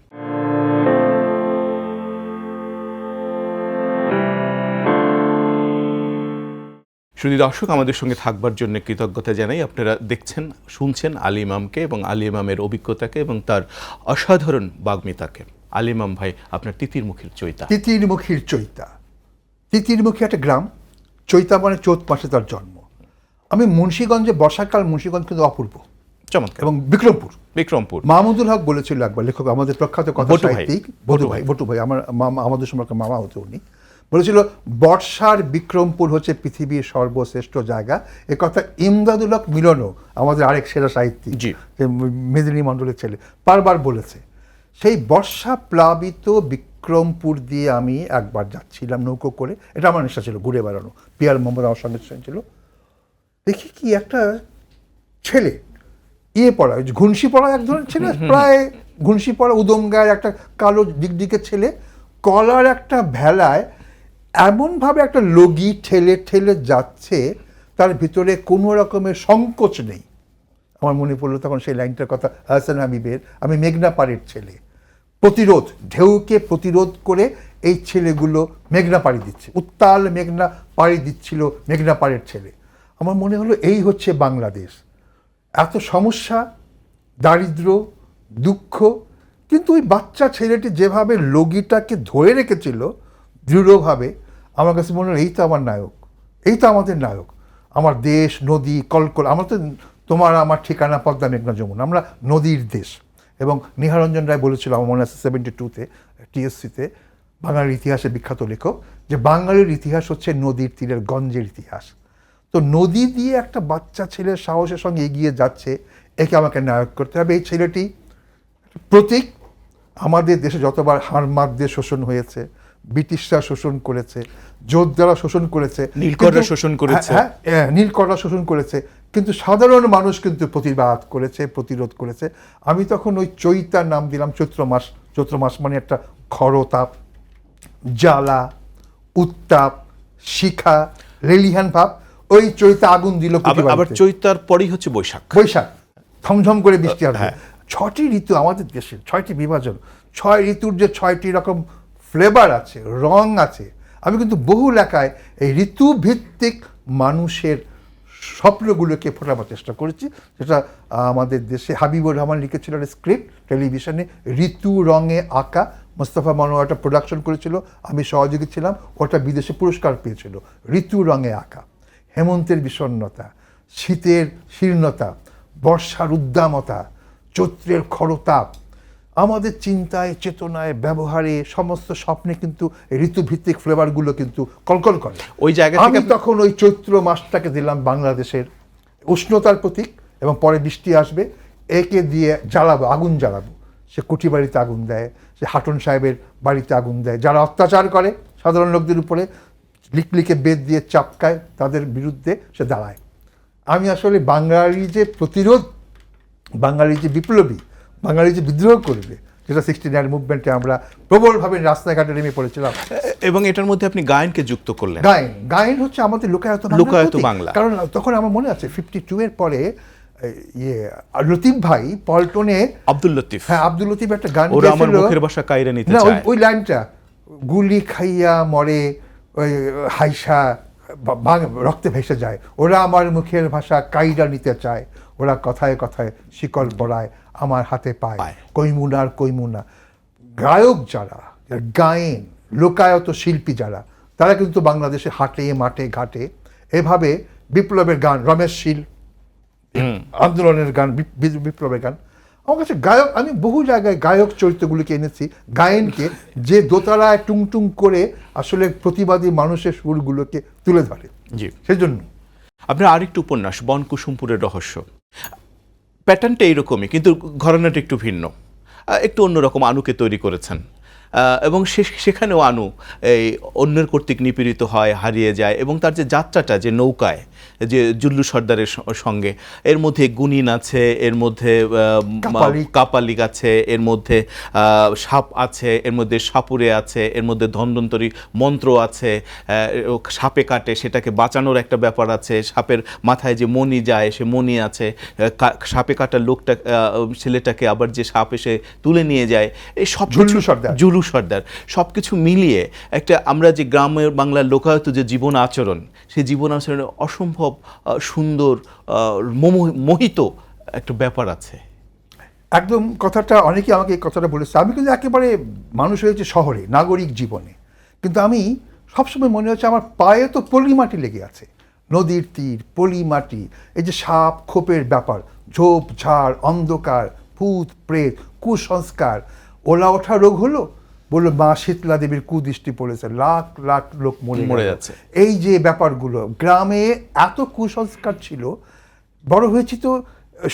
শুধু দর্শক, আমাদের সঙ্গে থাকবার জন্য কৃতজ্ঞতা জানাই। আপনারা দেখছেন, শুনছেন আলী ইমামকে এবং আলী ইমামের অভিজ্ঞতাকে এবং তার অসাধারণ বাগ্মিতাকে। আলী ইমাম ভাই, আপনার তিতিরমুখীর চৈতা। তিতিরমুখী একটা গ্রাম, চৈতা মানে চৈত মাসে তার জন্ম। আমি মুন্সিগঞ্জে, বর্ষাকাল মুন্সিগঞ্জ কিন্তু অপূর্ব, চমৎকার। এবং বিক্রমপুর মাহমুদুল হক বলেছিল একবার, লেখক, আমাদের প্রখ্যাত কথা সাহিত্যিক, বটু ভাই, আমার আমাদের সম্পর্কে মামা হতো উনি, বলেছিল বর্ষার বিক্রমপুর হচ্ছে পৃথিবীর সর্বশ্রেষ্ঠ জায়গা। এ কথা ইমদাদুল হক মিলনও, আমাদের আরেক সেরা সাহিত্যিক, মেদিনী মণ্ডলের ছেলে, বারবার বলেছে। সেই বর্ষা প্লাবিত বিক্রমপুর দিয়ে আমি একবার যাচ্ছিলাম নৌকো করে, এটা আমার নেশা ছিল, ঘুরে বেড়ানো। পিয়ার মোহাম্মদ আমার সঙ্গে ছিল। দেখি কি একটা ছেলে পড়া, ঘুনসি পড়া এক ধরনের ছেলে, প্রায় ঘুনসি পড়া, উদম গায়ের একটা কালো দিকদিকে ছেলে, কলার একটা ভেলায় এমনভাবে একটা লগি ঠেলে ঠেলে যাচ্ছে, তার ভিতরে কোনো রকমের সংকোচ নেই। আমার মনে পড়লো তখন সেই লাইনটার কথা, হাসান হাবিবের, আমি মেঘনা পাড়ের ছেলে। প্রতিরোধ, ঢেউকে প্রতিরোধ করে এই ছেলেগুলো মেঘনা পাড়ি দিচ্ছে, উত্তাল মেঘনা পাড়ি দিচ্ছিল মেঘনা পাড়ের ছেলে। আমার মনে হলো এই হচ্ছে বাংলাদেশ। এত সমস্যা, দারিদ্র, দুঃখ, কিন্তু ওই বাচ্চা ছেলেটি যেভাবে লগিটাকে ধরে রেখেছিল দৃঢ়ভাবে, আমার কাছে মনে হলো এই তো আমার নায়ক, এই তো আমাদের নায়ক। আমার দেশ, নদী, কলকল, আমরা তো তোমার আমার ঠিকানা পদ্মা মেঘনা যমুনা, আমরা নদীর দেশ। এবং নিহারঞ্জন রায় বলেছিল, আমার মনে আছে 72-তে টিএসসিতে, বাঙালির ইতিহাসে বিখ্যাত লেখক, যে বাঙালির ইতিহাস হচ্ছে নদীর তীরের গঞ্জের ইতিহাস। তো নদী দিয়ে একটা বাচ্চা ছেলে সাহসের সঙ্গে এগিয়ে যাচ্ছে, একে আমাকে নায়ক করতে হবে। এই ছেলেটি প্রতীক। আমাদের দেশে যতবার হারমাদদের শোষণ হয়েছে, ব্রিটিশরা শোষণ করেছে, যোদ্ধারা শোষণ করেছে, নীলকররা শোষণ করেছে, নীলকররা শোষণ করেছে, কিন্তু সাধারণ মানুষ কিন্তু প্রতিবাদ করেছে, প্রতিরোধ করেছে। আমি তখন ওই চৈতার নাম দিলাম চৈত্র মাস। চৈত্র মাস মানে একটা খরতাপ, জ্বালা, উত্তাপ, শিখা, লেলিহান ভাব। ওই চৈতা আগুন দিল। আবার চৈতার পরেই হচ্ছে বৈশাখ, থমথম করে বৃষ্টি আসবে। 6টি ঋতু আমাদের দেশের, 6টি বিভাজন, 6 ঋতুর যে 6টি রকম ফ্লেভার আছে, রং আছে। আমি কিন্তু বহু লেখায় এই ঋতুভিত্তিক মানুষের স্বপ্নগুলোকে ফোটাবার চেষ্টা করেছি। যেটা আমাদের দেশে হাবিবুর রহমান লিখেছিল একটা স্ক্রিপ্ট টেলিভিশনে, ঋতু রঙে আঁকা, মোস্তফা মনোয়ার একটা প্রোডাকশন করেছিল, আমি সহযোগী ছিলাম, ওটা বিদেশে পুরস্কার পেয়েছিল। ঋতু রঙে আঁকা, হেমন্তের বিষণ্ণতা, শীতের শীর্ণতা, বর্ষার উদ্দামতা, চৈত্রের খরতাপ, আমাদের চিন্তায়, চেতনায়, ব্যবহারে, সমস্ত স্বপ্নে কিন্তু এই ঋতুভিত্তিক ফ্লেভারগুলো কিন্তু কলকল করে। ওই জায়গা আমি থেকে তখন ওই চৈত্র মাসটাকে দিলাম বাংলাদেশের উষ্ণতার প্রতীক, এবং পরে বৃষ্টি আসবে, একে দিয়ে জ্বালাবো, আগুন জ্বালাবো। সে কুঠি বাড়িতে আগুন দেয়, সে হাটন সাহেবের বাড়িতে আগুন দেয়, যারা অত্যাচার করে সাধারণ লোকদের উপরে, লিকলিকে বেদ দিয়ে চাপকায়, তাদের বিরুদ্ধে সে দাঁড়ায়। আমি আসলে বাঙালি যে প্রতিরোধ, বাঙালি যে বিপ্লবী, বাঙালি যে বিদ্রোহ করবে, যেটা 69 মুভমেন্টে আমরা প্রবলভাবে রাস্তাঘাটে নেমে পড়েছিলাম। এবং এটার মধ্যে আপনি গায়নকে যুক্ত করলেন। গায়ন হচ্ছে আমাদের লোকায়ত বাংলা। কারণ তখন আমার মনে আছে 52 এর পরে লতিফ ভাই পল্টনে, আব্দুল লতিফ, হ্যাঁ আব্দুল লতিফ একটা গান ওরা আমার গেয়েছিল, মুখের ভাষা কাইরা নিতে না চায়। ওই লাইনটা, গুলি খাইয়া মরে, ওই হাইসা রক্তে ভেসে যায়, ওরা আমার মুখের ভাষা কাইরা নিতে চায়, ওরা কথায় কথায় শিকল পরায় আমার হাতে পায়, কৈমুনার কৈমুনা। গায়ক যারা, গায়েন লোকায়ত শিল্পী যারা, তারা কিন্তু বাংলাদেশে হাটে মাঠে ঘাটে এভাবে বিপ্লবের গান, রমেশ শীল আন্দোলনের গান, বিপ্লবের গান। আমার কাছে গায়ক, আমি বহু জায়গায় গায়ক চরিত্রগুলিকে এনেছি, গায়েনকে, যে দোতারায় টুংটুং করে আসলে প্রতিবাদী মানুষের সুরগুলোকে তুলে ধরে। জি, সেজন্য আপনার আরেকটু উপন্যাস বনকুসুমপুরের রহস্য, প্যাটার্নটা এইরকমই কিন্তু ঘরানাটা একটু ভিন্ন, একটু অন্যরকম আনুকে তৈরি করেছেন। এবং সেখানেও আনু এই অন্যের কর্তৃক নিপীড়িত হয়, হারিয়ে যায়, এবং তার যে যাত্রাটা, যে নৌকায়, যে জুল্লু সর্দারের সঙ্গে, এর মধ্যে গুনিন আছে, এর মধ্যে কাপালিক আছে, এর মধ্যে সাপ আছে, এর মধ্যে সাপুরে আছে, এর মধ্যে ধন্বন্তরী মন্ত্র আছে, সাপে কাটে সেটাকে বাঁচানোর একটা ব্যাপার আছে, সাপের মাথায় যে মণি যায় সে মণি আছে, সাপে কাটার লোকটা, ছেলেটাকে আবার যে সাপ এসে তুলে নিয়ে যায়, এই সব জুলু সর্দার, সব কিছু মিলিয়ে একটা আমরা যে গ্রামের বাংলার লোকায়ত যে জীবন আচরণ, সেই জীবন আচরণে অসম্ভব সুন্দর মোহিত একটা ব্যাপার আছে। একদম কথাটা, অনেকে আমাকে এই কথাটা বলেছে। আমি কিন্তু একেবারে মানুষ হয়েছে শহরে, নাগরিক জীবনে, কিন্তু আমি সবসময় মনে হচ্ছে আমার পায়ে তো পলি মাটি লেগে আছে, নদীর তীর, পলি মাটি, এই যে সাপ খোপের ব্যাপার, ঝোপ ঝাড়, অন্ধকার, ভূত প্রেত, কুসংস্কার, ওলা ওঠা রোগ হলো, বললো মা শীতলা দেবীর কুদৃষ্টি পড়েছে, লাখ লাখ লোক মরে যাচ্ছে। এই যে ব্যাপারগুলো, গ্রামে এত কুসংস্কার ছিল, বড় হয়েছি তো,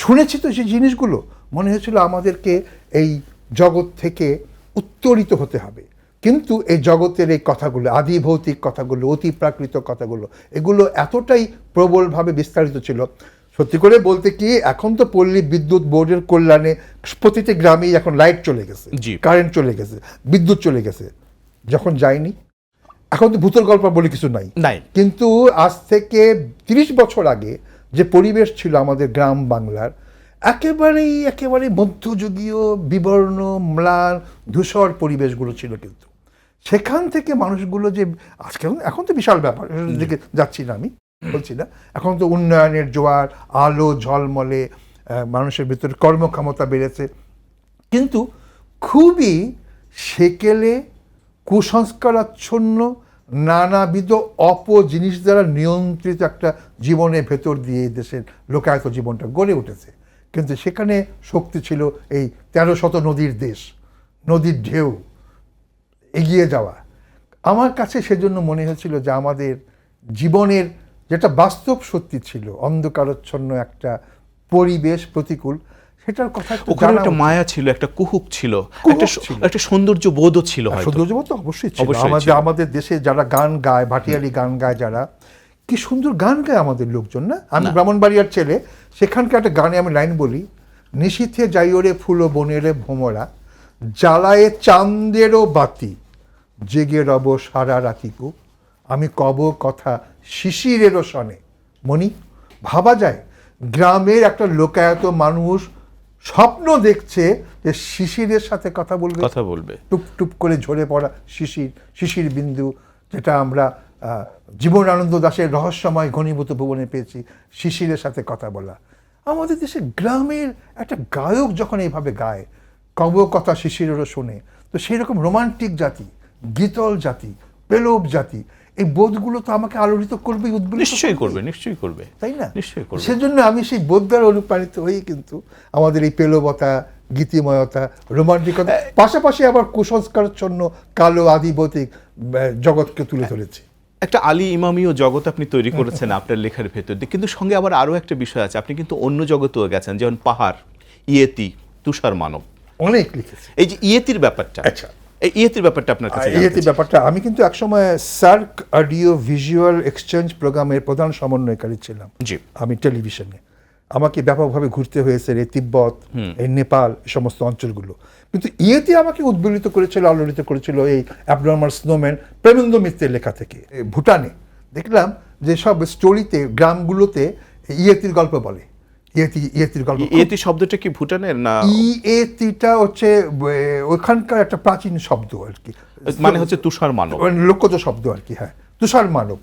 শুনেছি তো সেই জিনিসগুলো, মনে হয়েছিল আমাদেরকে এই জগৎ থেকে উত্তরিত হতে হবে। কিন্তু এই জগতের এই কথাগুলো, আদি ভৌতিক কথাগুলো, অতি প্রাকৃত কথাগুলো, এগুলো এতটাই প্রবলভাবে বিস্তারিত ছিল। সত্যি করে বলতে কি, এখন তো পল্লী বিদ্যুৎ বোর্ডের কল্যাণে প্রতিটি গ্রামেই এখন লাইট চলে গেছে, কারেন্ট চলে গেছে, বিদ্যুৎ চলে গেছে। যখন যায়নি, এখন তো ভূতের গল্প বলে কিছু নাই, কিন্তু আজ থেকে 30 বছর আগে যে পরিবেশ ছিল আমাদের গ্রাম বাংলার, একেবারেই মধ্যযুগীয় বিবর্ণ ম্লান ধূসর পরিবেশগুলো ছিল। কিন্তু সেখান থেকে মানুষগুলো যে আজকে, এখন তো বিশাল ব্যাপার, দিকে যাচ্ছি না, আমি বলছি না, এখন তো উন্নয়নের জোয়ার, আলো ঝলমলে, মানুষের ভিতরে কর্মক্ষমতা বেড়েছে, কিন্তু খুবই সেকেলে কুসংস্কারাচ্ছন্ন নানাবিধ জিনিস দ্বারা নিয়ন্ত্রিত একটা জীবনের ভেতর দিয়ে দেশের লোকায়ত জীবনটা গড়ে উঠেছে। কিন্তু সেখানে শক্তি ছিল এই 13শত নদীর দেশ, নদীর ঢেউ, এগিয়ে যাওয়া। আমার কাছে সেজন্য মনে হয়েছিল যে আমাদের জীবনের যেটা বাস্তব সত্যি ছিল, অন্ধকারাচ্ছন্ন একটা পরিবেশ, প্রতিকূল, সেটার কথা ওখানে একটা মায়া ছিল, একটা কুহুক ছিল, একটা সৌন্দর্য বোধও ছিল। সৌন্দর্য বোধ তো অবশ্যই ছিল। আমাদের দেশে যারা গান গায়, ভাটিয়ালি গান গায় যারা, কি সুন্দর গান গায় আমাদের লোকজন, না? আমি ব্রাহ্মণবাড়িয়ার ছেলে, সেখানকার একটা গানে আমি লাইন বলি, নিশীথে যাইওরে ফুলো বনেরে ভোমরা, জ্বালায়ে চাঁদেরও বাতি, জেগে রব সারা রাতিকু, আমি কব কথা শিশিরেরও সনে। মনি, ভাবা যায় গ্রামের একটা লোকায়ত মানুষ স্বপ্ন দেখছে যে শিশিরের সাথে কথা বলবে, টুপ টুপ করে ঝরে পড়া শিশির বিন্দু, যেটা আমরা জীবনানন্দ দাশের রহস্যময় ঘনীভূত ভুবনে পেয়েছি শিশিরের সাথে কথা বলা। আমাদের দেশে গ্রামের একটা গায়ক যখন এইভাবে গায়, কব কথা শিশিরেরও শোনে, তো সেই রকম রোমান্টিক জাতি, গীতল জাতি, পেলব জাতি, এই বোধগুলো তো আমাকে আলোড়িত করবে, উদ্বুদ্ধ নিশ্চয়ই করবে, নিশ্চয়ই করবে, তাই না? নিশ্চয়ই করবে। সেজন্য আমি সেই বোধ দ্বারা অনুপ্রাণিত হয়ে কিন্তু আমাদের এই পেলবতা, গীতিময়তা, রোমান্টিকতা, পাশাপাশি আবার কুসংস্কারচ্ছন্ন কালো আদিভৌতিক জগৎকে তুলে ধরেছি। একটা আলী ইমামীয় জগৎ আপনি তৈরি করেছেন আপনার লেখার ভেতর দিয়ে, কিন্তু সঙ্গে আবার আরো একটা বিষয় আছে, আপনি কিন্তু অন্য জগতেও গেছেন, যেমন পাহাড়, ইয়েতি, তুষার মানব, অনেক লিখেছি। এই যে ইয়েতির ব্যাপারটা, আচ্ছা, এই ইয়েতির ব্যাপারটা আপনার কাছে এই ব্যাপারটা আমি কিন্তু একসময় সার্ক অডিও ভিজুয়াল এক্সচেঞ্জ প্রোগ্রামের প্রধান সমন্বয়কারী ছিলাম। জি। আমি টেলিভিশনে, আমাকে ব্যাপকভাবে ঘুরতে হয়েছে এই তিব্বত, এই নেপাল, এই সমস্ত অঞ্চলগুলো। কিন্তু ইয়েতে আমাকে উদ্বেলিত করেছিল, আলোড়িত করেছিল এই অ্যাবনর্মাল স্নোম্যান প্রেমেন্দ্র মিত্রের লেখা থেকে। ভুটানে দেখলাম যে সব স্টোরিতে গ্রামগুলোতে ইয়েতির গল্প বলে। ইয়েতির গল্প, ইয়েতি শব্দটা কি ভুটানের না? ইয়েতিটা হচ্ছে ওখানকার একটা প্রাচীন শব্দ আর কি, মানে হচ্ছে তুষার মানব, লোকজ শব্দ আর কি। হ্যাঁ, তুষার মানব।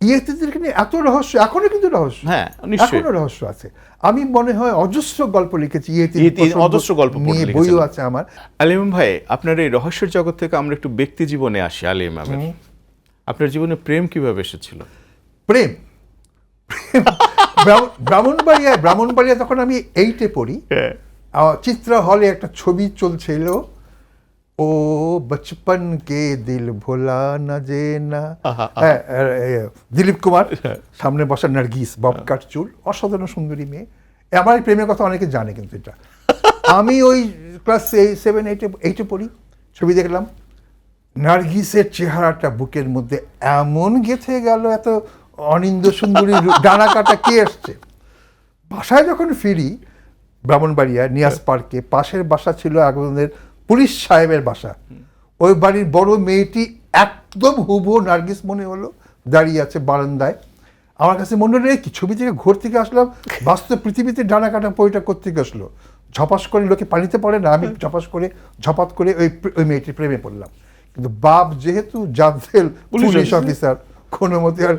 ইয়েতিদেরকে নিয়ে এত রহস্য, এখনো কিন্তু রহস্য, হ্যাঁ নিশ্চয়ই এখনো রহস্য আছে। আমি মনে হয় অজস্র গল্প লিখেছি ইয়েতি, অজস্র গল্প নিয়ে, বইও আছে আমার। আলী ইমাম ভাই, আপনার এই রহস্যের জগৎ থেকে আমরা একটু ব্যক্তি জীবনে আসি। আলী ইমামের আপনার জীবনে প্রেম কিভাবে এসেছিল? প্রেম ব্রাহ্মণবাড়িয়া তখন আমি 8-এ পড়ি, চিত্রা হলে একটা ছবি চলছিল, ও বচপন কে দিল ভোলা না যে না, দিলীপ কুমার, সামনে বসা নার্গিস, ববকাট চুল, অসাধারণ সুন্দরী মেয়ে। আমার এই প্রেমের কথা অনেকে জানে, কিন্তু এটা আমি ওই ক্লাস 7-8-এ পড়ি, ছবি দেখলাম, নার্গিসের চেহারাটা বুকের মধ্যে এমন গেঁথে গেল, এত অনিন্দ সুন্দরী ডানা কাটা কে আসছে। বাসায় যখন ফিরি, ব্রাহ্মণবাড়িয়া নিয়াজ পার্কে পাশের বাসা ছিল একজনের পুলিশ সাহেবের বাসা। ওই বাড়ির বড় মেয়েটি একদম হুবহু নার্গিস মনে হলো, দাঁড়িয়ে আছে বারান্দায়। আমার কাছে মনে হলো কি ছবি থেকে ঘর থেকে আসলাম, বাস্তব পৃথিবীতে ডানা কাটা পয়টা কোত্থেকে আসলো। ঝপাস করে, লোকে পানিতে পড়ে না, আমি ঝপাত করে ওই মেয়েটির প্রেমে পড়লাম। কিন্তু বাপ যেহেতু জাভেল পুলিশ অফিসার, কোনো মতে আর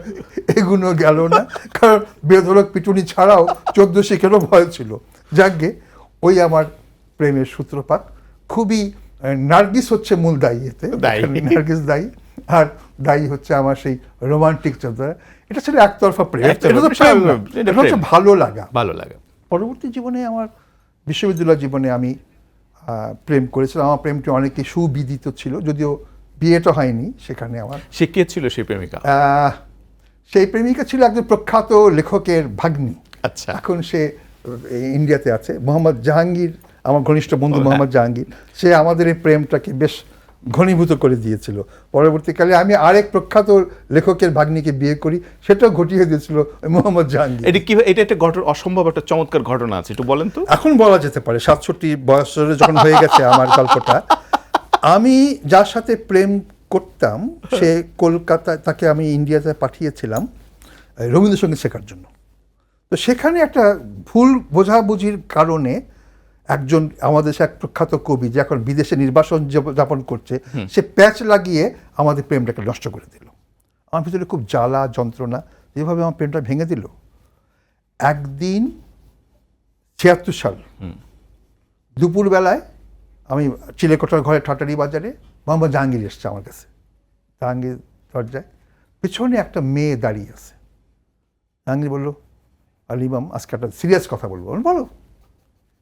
এগুলো গেল না, কারণ বেধড়ক পিটুনি ছাড়াও 14 শিখেরও ভয় ছিল। যাকগে, ওই আমার প্রেমের সূত্রপাত। খুবই নার্গিস হচ্ছে মূল দায়ী, এতে নার্গিস দায়ী, আর দায়ী হচ্ছে আমার সেই রোমান্টিক চর্চা। এটা ছিল একতরফা প্রেম, এটা হচ্ছে ভালো লাগা। পরবর্তী জীবনে, আমার বিশ্ববিদ্যালয় জীবনে আমি প্রেম করেছিলাম। আমার প্রেমটি অনেকে সুবিদিত ছিল, যদিও বিয়েটা হয়নি সেখানে আমার। সে কে ছিল সেই প্রেমিকা? সেই প্রেমিকা ছিল একজন প্রখ্যাত লেখকের ভাগ্নি। আচ্ছা। এখন সে ইন্ডিয়াতে আছে, মোহাম্মদ জাহাঙ্গীর, আমার ঘনিষ্ঠ বন্ধু মোহাম্মদ জাহাঙ্গীর। সে আমাদের এই প্রেমটাকে বেশ ঘনীভূত করে দিয়েছিল। পরবর্তীকালে আমি আরেক প্রখ্যাত লেখকের ভাগ্নিকে বিয়ে করি, সেটাও ঘটিয়ে দিয়েছিল মোহাম্মদ জাহাঙ্গীর। এটা একটা ঘটনা, অসম্ভব একটা চমৎকার ঘটনা আছে, একটু বলেন তো। এখন বলা যেতে পারে, 67 বয়সে যখন হয়ে গেছে আমার গল্পটা। আমি যার সাথে প্রেম করতাম, সে কলকাতায়, তাকে আমি ইন্ডিয়াতে পাঠিয়েছিলাম রবীন্দ্রসঙ্গীত শেখার জন্য। তো সেখানে একটা ভুল বোঝাবুঝির কারণে একজন আমাদের দেশে এক প্রখ্যাত কবি, যে এখন বিদেশে নির্বাসন যাপন করছে, সে প্যাচ লাগিয়ে আমাদের প্রেমটাকে নষ্ট করে দিল। আমার ভিতরে খুব জ্বালা যন্ত্রণা, যেভাবে আমার প্রেমটা ভেঙে দিল। একদিন 76 সাল দুপুরবেলায় আমি চিলেকোঠার ঘরে ঠাটারি বাজারে, মোহাম্মদ জাহাঙ্গীর এসছে আমার কাছে। জাহাঙ্গীর দরজায়, পেছনে একটা মেয়ে দাঁড়িয়ে আছে। জাহাঙ্গীর বললো, আলী ইমাম, আজকে একটা সিরিয়াস কথা বলবো। বলো।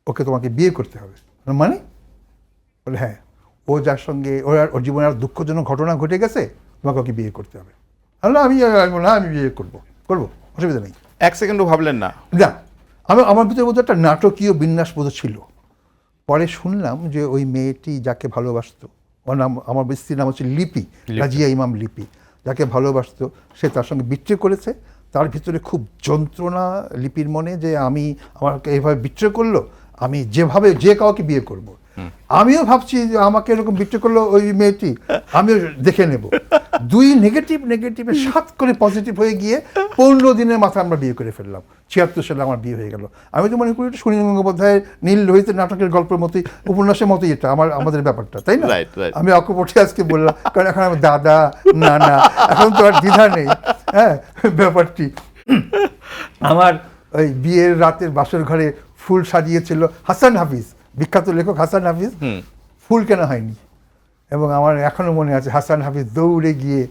ওকে তোমাকে বিয়ে করতে হবে। মানে? বলে হ্যাঁ, ও যার সঙ্গে ওর জীবনে আর দুঃখজনক ঘটনা ঘটে গেছে, তোমাকে ওকে বিয়ে করতে হবে। আমি বিয়ে করবো, অসুবিধা নেই। 1 সেকেন্ডও ভাবলেন না? না, আমার ভিতরে বোধ একটা নাটকীয় বিন্যাস বোধ ছিল। পরে শুনলাম যে ওই মেয়েটি যাকে ভালোবাসতো, ওর নাম, আমার স্ত্রীর নাম হচ্ছে লিপি, রাজিয়া ইমাম লিপি, যাকে ভালোবাসতো, সে তার সঙ্গে বিট্রে করেছে। তার ভিতরে খুব যন্ত্রণা লিপির মনে, যে আমাকে এইভাবে বিট্রে করলো, আমি যেভাবে যে কাউকে বিয়ে করব। আমিও ভাবছি যে আমাকে এরকম বিট্রে করলো ওই মেয়েটি, আমিও দেখে নেব। দুই নেগেটিভে 7 করে পজিটিভ হয়ে গিয়ে 15 দিনের মাথায় আমরা বিয়ে করে ফেললাম। 76 সালে আমার বিয়ে হয়ে গেল। আমি তো মনে করি এটা সুনীল গঙ্গোপাধ্যায়ের নীল লোহিতের নাটকের গল্পের মতোই, উপন্যাসের মতোই এটা আমাদের ব্যাপারটা, তাই না? আমি অকপটে আজকে বললাম, কারণ এখন আমি দাদা নানা, এখন তো আর দ্বিধা নেই। হ্যাঁ, ব্যাপারটি আমার ওই বিয়ের রাতের বাসর ঘরে ফুল সাজিয়েছিল হাসান হাফিজ, বিখ্যাত লেখক হাসান হাফিজ। ফুল কেনা হয়নি, এবং আমার এখনো মনে আছে হাসান হাফিজ দৌড়ে গিয়ে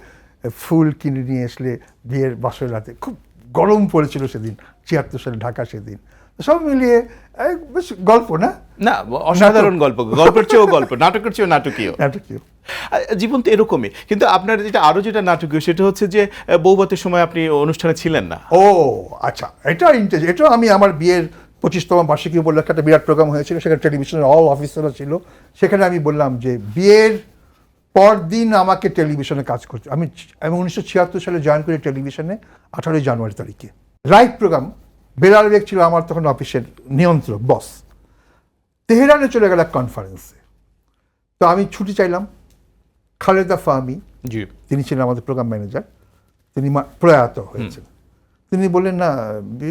ফুল কিনে নিয়ে আসলে বিয়ের বাসর রাতে। খুব গরম পড়েছিল সেদিন, 76 সালে ঢাকা সেদিন। সব মিলিয়ে বেশ গল্প না, না অসাধারণ গল্প, গল্পের চেয়েও গল্প, নাটকের চেয়েও নাটকীয়। জীবন তো এরকমই। কিন্তু আপনার যেটা নাটকীয় সেটা হচ্ছে যে বৌভাতের সময় আপনি অনুষ্ঠানে ছিলেন না। ও আচ্ছা, এটা আমি আমার বিয়ের 25তম বার্ষিকী উপলক্ষে একটা বিরাট প্রোগ্রাম হয়েছিল, সেখানে টেলিভিশনের অল অফিসাররা ছিল। সেখানে আমি বললাম যে বিয়ের পর দিন আমাকে টেলিভিশনে কাজ করতে, আমি 1976 সালে জয়েন করি টেলিভিশনে 18 জানুয়ারি তারিখে। লাইভ প্রোগ্রাম, বেলাল বেগ ছিল আমার তখন অফিসের নিয়ন্ত্রক, বস। তেহরানে চলে গেল এক কনফারেন্সে, তো আমি ছুটি চাইলাম। খালেদা ফাহমি, তিনি ছিলেন আমাদের প্রোগ্রাম ম্যানেজার, তিনি প্রয়াত হয়েছেন। তিনি বললেন না,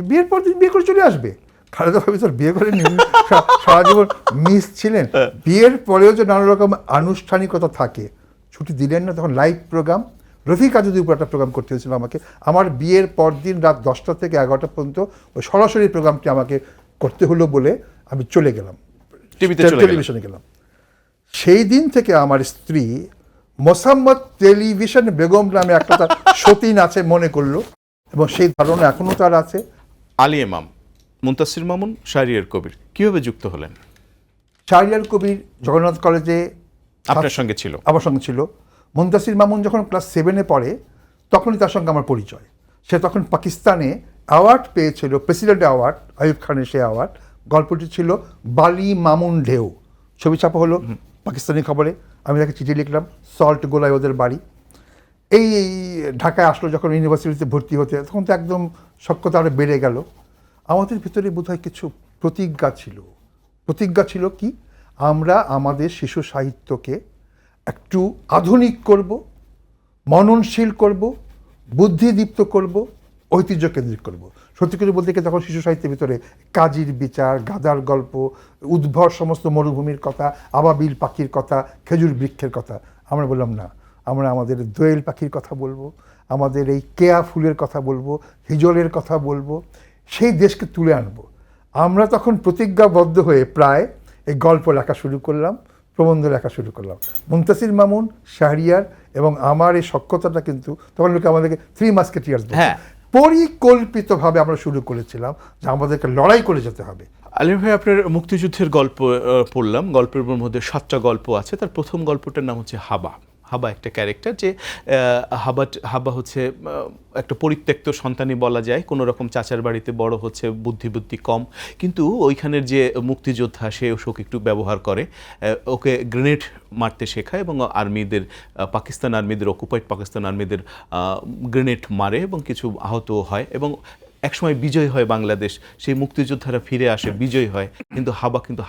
বিয়ের পর দিন বিয়ে করে চলে আসবে। খালেদা ফাহমি স্যার বিয়ে করে সারা জীবন মিস ছিলেন, বিয়ের পরেও যে নানা রকম আনুষ্ঠানিকতা থাকে, ছুটি দিলেন না। তখন লাইভ প্রোগ্রাম, রফিক আজুদের উপর একটা প্রোগ্রাম করতে হয়েছিল আমাকে। আমার বিয়ের পর দিন রাত 10টা থেকে 11টা পর্যন্ত ওই সরাসরি প্রোগ্রামটি আমাকে করতে হলো বলে আমি চলে গেলাম, টেলিভিশনে গেলাম। সেই দিন থেকে আমার স্ত্রী মোসাম্মদ টেলিভিশন বেগম নামে একটা তার সতীন আছে মনে করলো, এবং সেই ধারণা এখনো তার আছে। আলী ইমাম, মুনতাসির মামুন, শাহরিয়ার কবির কিভাবে যুক্ত হলেন? শাহরিয়ার কবির জগন্নাথ কলেজে আপনার সঙ্গে ছিল, আমার সঙ্গে ছিল। মুনতাসির মামুন যখন ক্লাস 7-এ পড়ে তখনই তার সঙ্গে আমার পরিচয়। সে তখন পাকিস্তানে অ্যাওয়ার্ড পেয়েছিল, প্রেসিডেন্ট অ্যাওয়ার্ড, আইয়ুব খানের সে অ্যাওয়ার্ড। গল্পটি ছিল বালি মামুন ঢেউ, ছবি ছাপা হলো পাকিস্তানি খবরে। আমি তাকে চিঠি লিখলাম, সল্ট গোলায় ওদের বাড়ি। এই ঢাকায় আসলো যখন ইউনিভার্সিটিতে ভর্তি হতে, তখন তো একদম সখ্যতা আরও বেড়ে গেল। আমাদের ভিতরে বোধহয় কিছু প্রতিজ্ঞা ছিল কি, আমরা আমাদের শিশু সাহিত্যকে একটু আধুনিক করব, মননশীল করব, বুদ্ধিদীপ্ত করব, ঐতিহ্য কেন্দ্রিক করব। সত্যি করে বলতে গিয়ে তখন শিশু সাহিত্যের ভিতরে কাজীর বিচার, গাদার গল্প, উদ্ভর সমস্ত মরুভূমির কথা, আবাবিল পাখির কথা, খেজুর বৃক্ষের কথা। আমরা বললাম না, আমরা আমাদের দোয়েল পাখির কথা বলবো, আমাদের এই কেয়া ফুলের কথা বলবো, হিজলের কথা বলবো, সেই দেশকে তুলে আনবো। আমরা তখন প্রতিজ্ঞাবদ্ধ হয়ে প্রায় এই গল্প লেখা শুরু করলাম, প্রবন্ধ লেখা শুরু করলাম। মুনতাসির মামুন, শাহরিয়ার এবং আমার এই সখ্যতাটা কিন্তু তখন লোকে আমাদেরকে 3 মাস্কেটিয়ার্স বলতো। পরিকল্পিতভাবে আমরা শুরু করেছিলাম যে আমাদেরকে লড়াই করে যেতে হবে। আলিম ভাই, আপনার মুক্তিযুদ্ধের গল্প পড়লাম, গল্পের মধ্যে 7টা গল্প আছে। তার প্রথম গল্পটার নাম হচ্ছে হাবা। হাবা একটা ক্যারেক্টার, যে হাবা হচ্ছে একটা পরিত্যক্ত সন্তানই বলা যায়, কোনো রকম চাচার বাড়িতে বড় হচ্ছে, বুদ্ধি কম, কিন্তু ওইখানের যে মুক্তিযোদ্ধা সে ওকে একটু ব্যবহার করে, ওকে গ্রেনেড মারতে শেখায় এবং পাকিস্তান আর্মিদের অকুপাইড পাকিস্তান আর্মিদের গ্রেনেড মারে এবং কিছু আহত হয়, এবং একসময় বিজয় হয় বাংলাদেশ, সেই মুক্তিযোদ্ধারা ফিরে আসে, বিজয় হয়, কিন্তু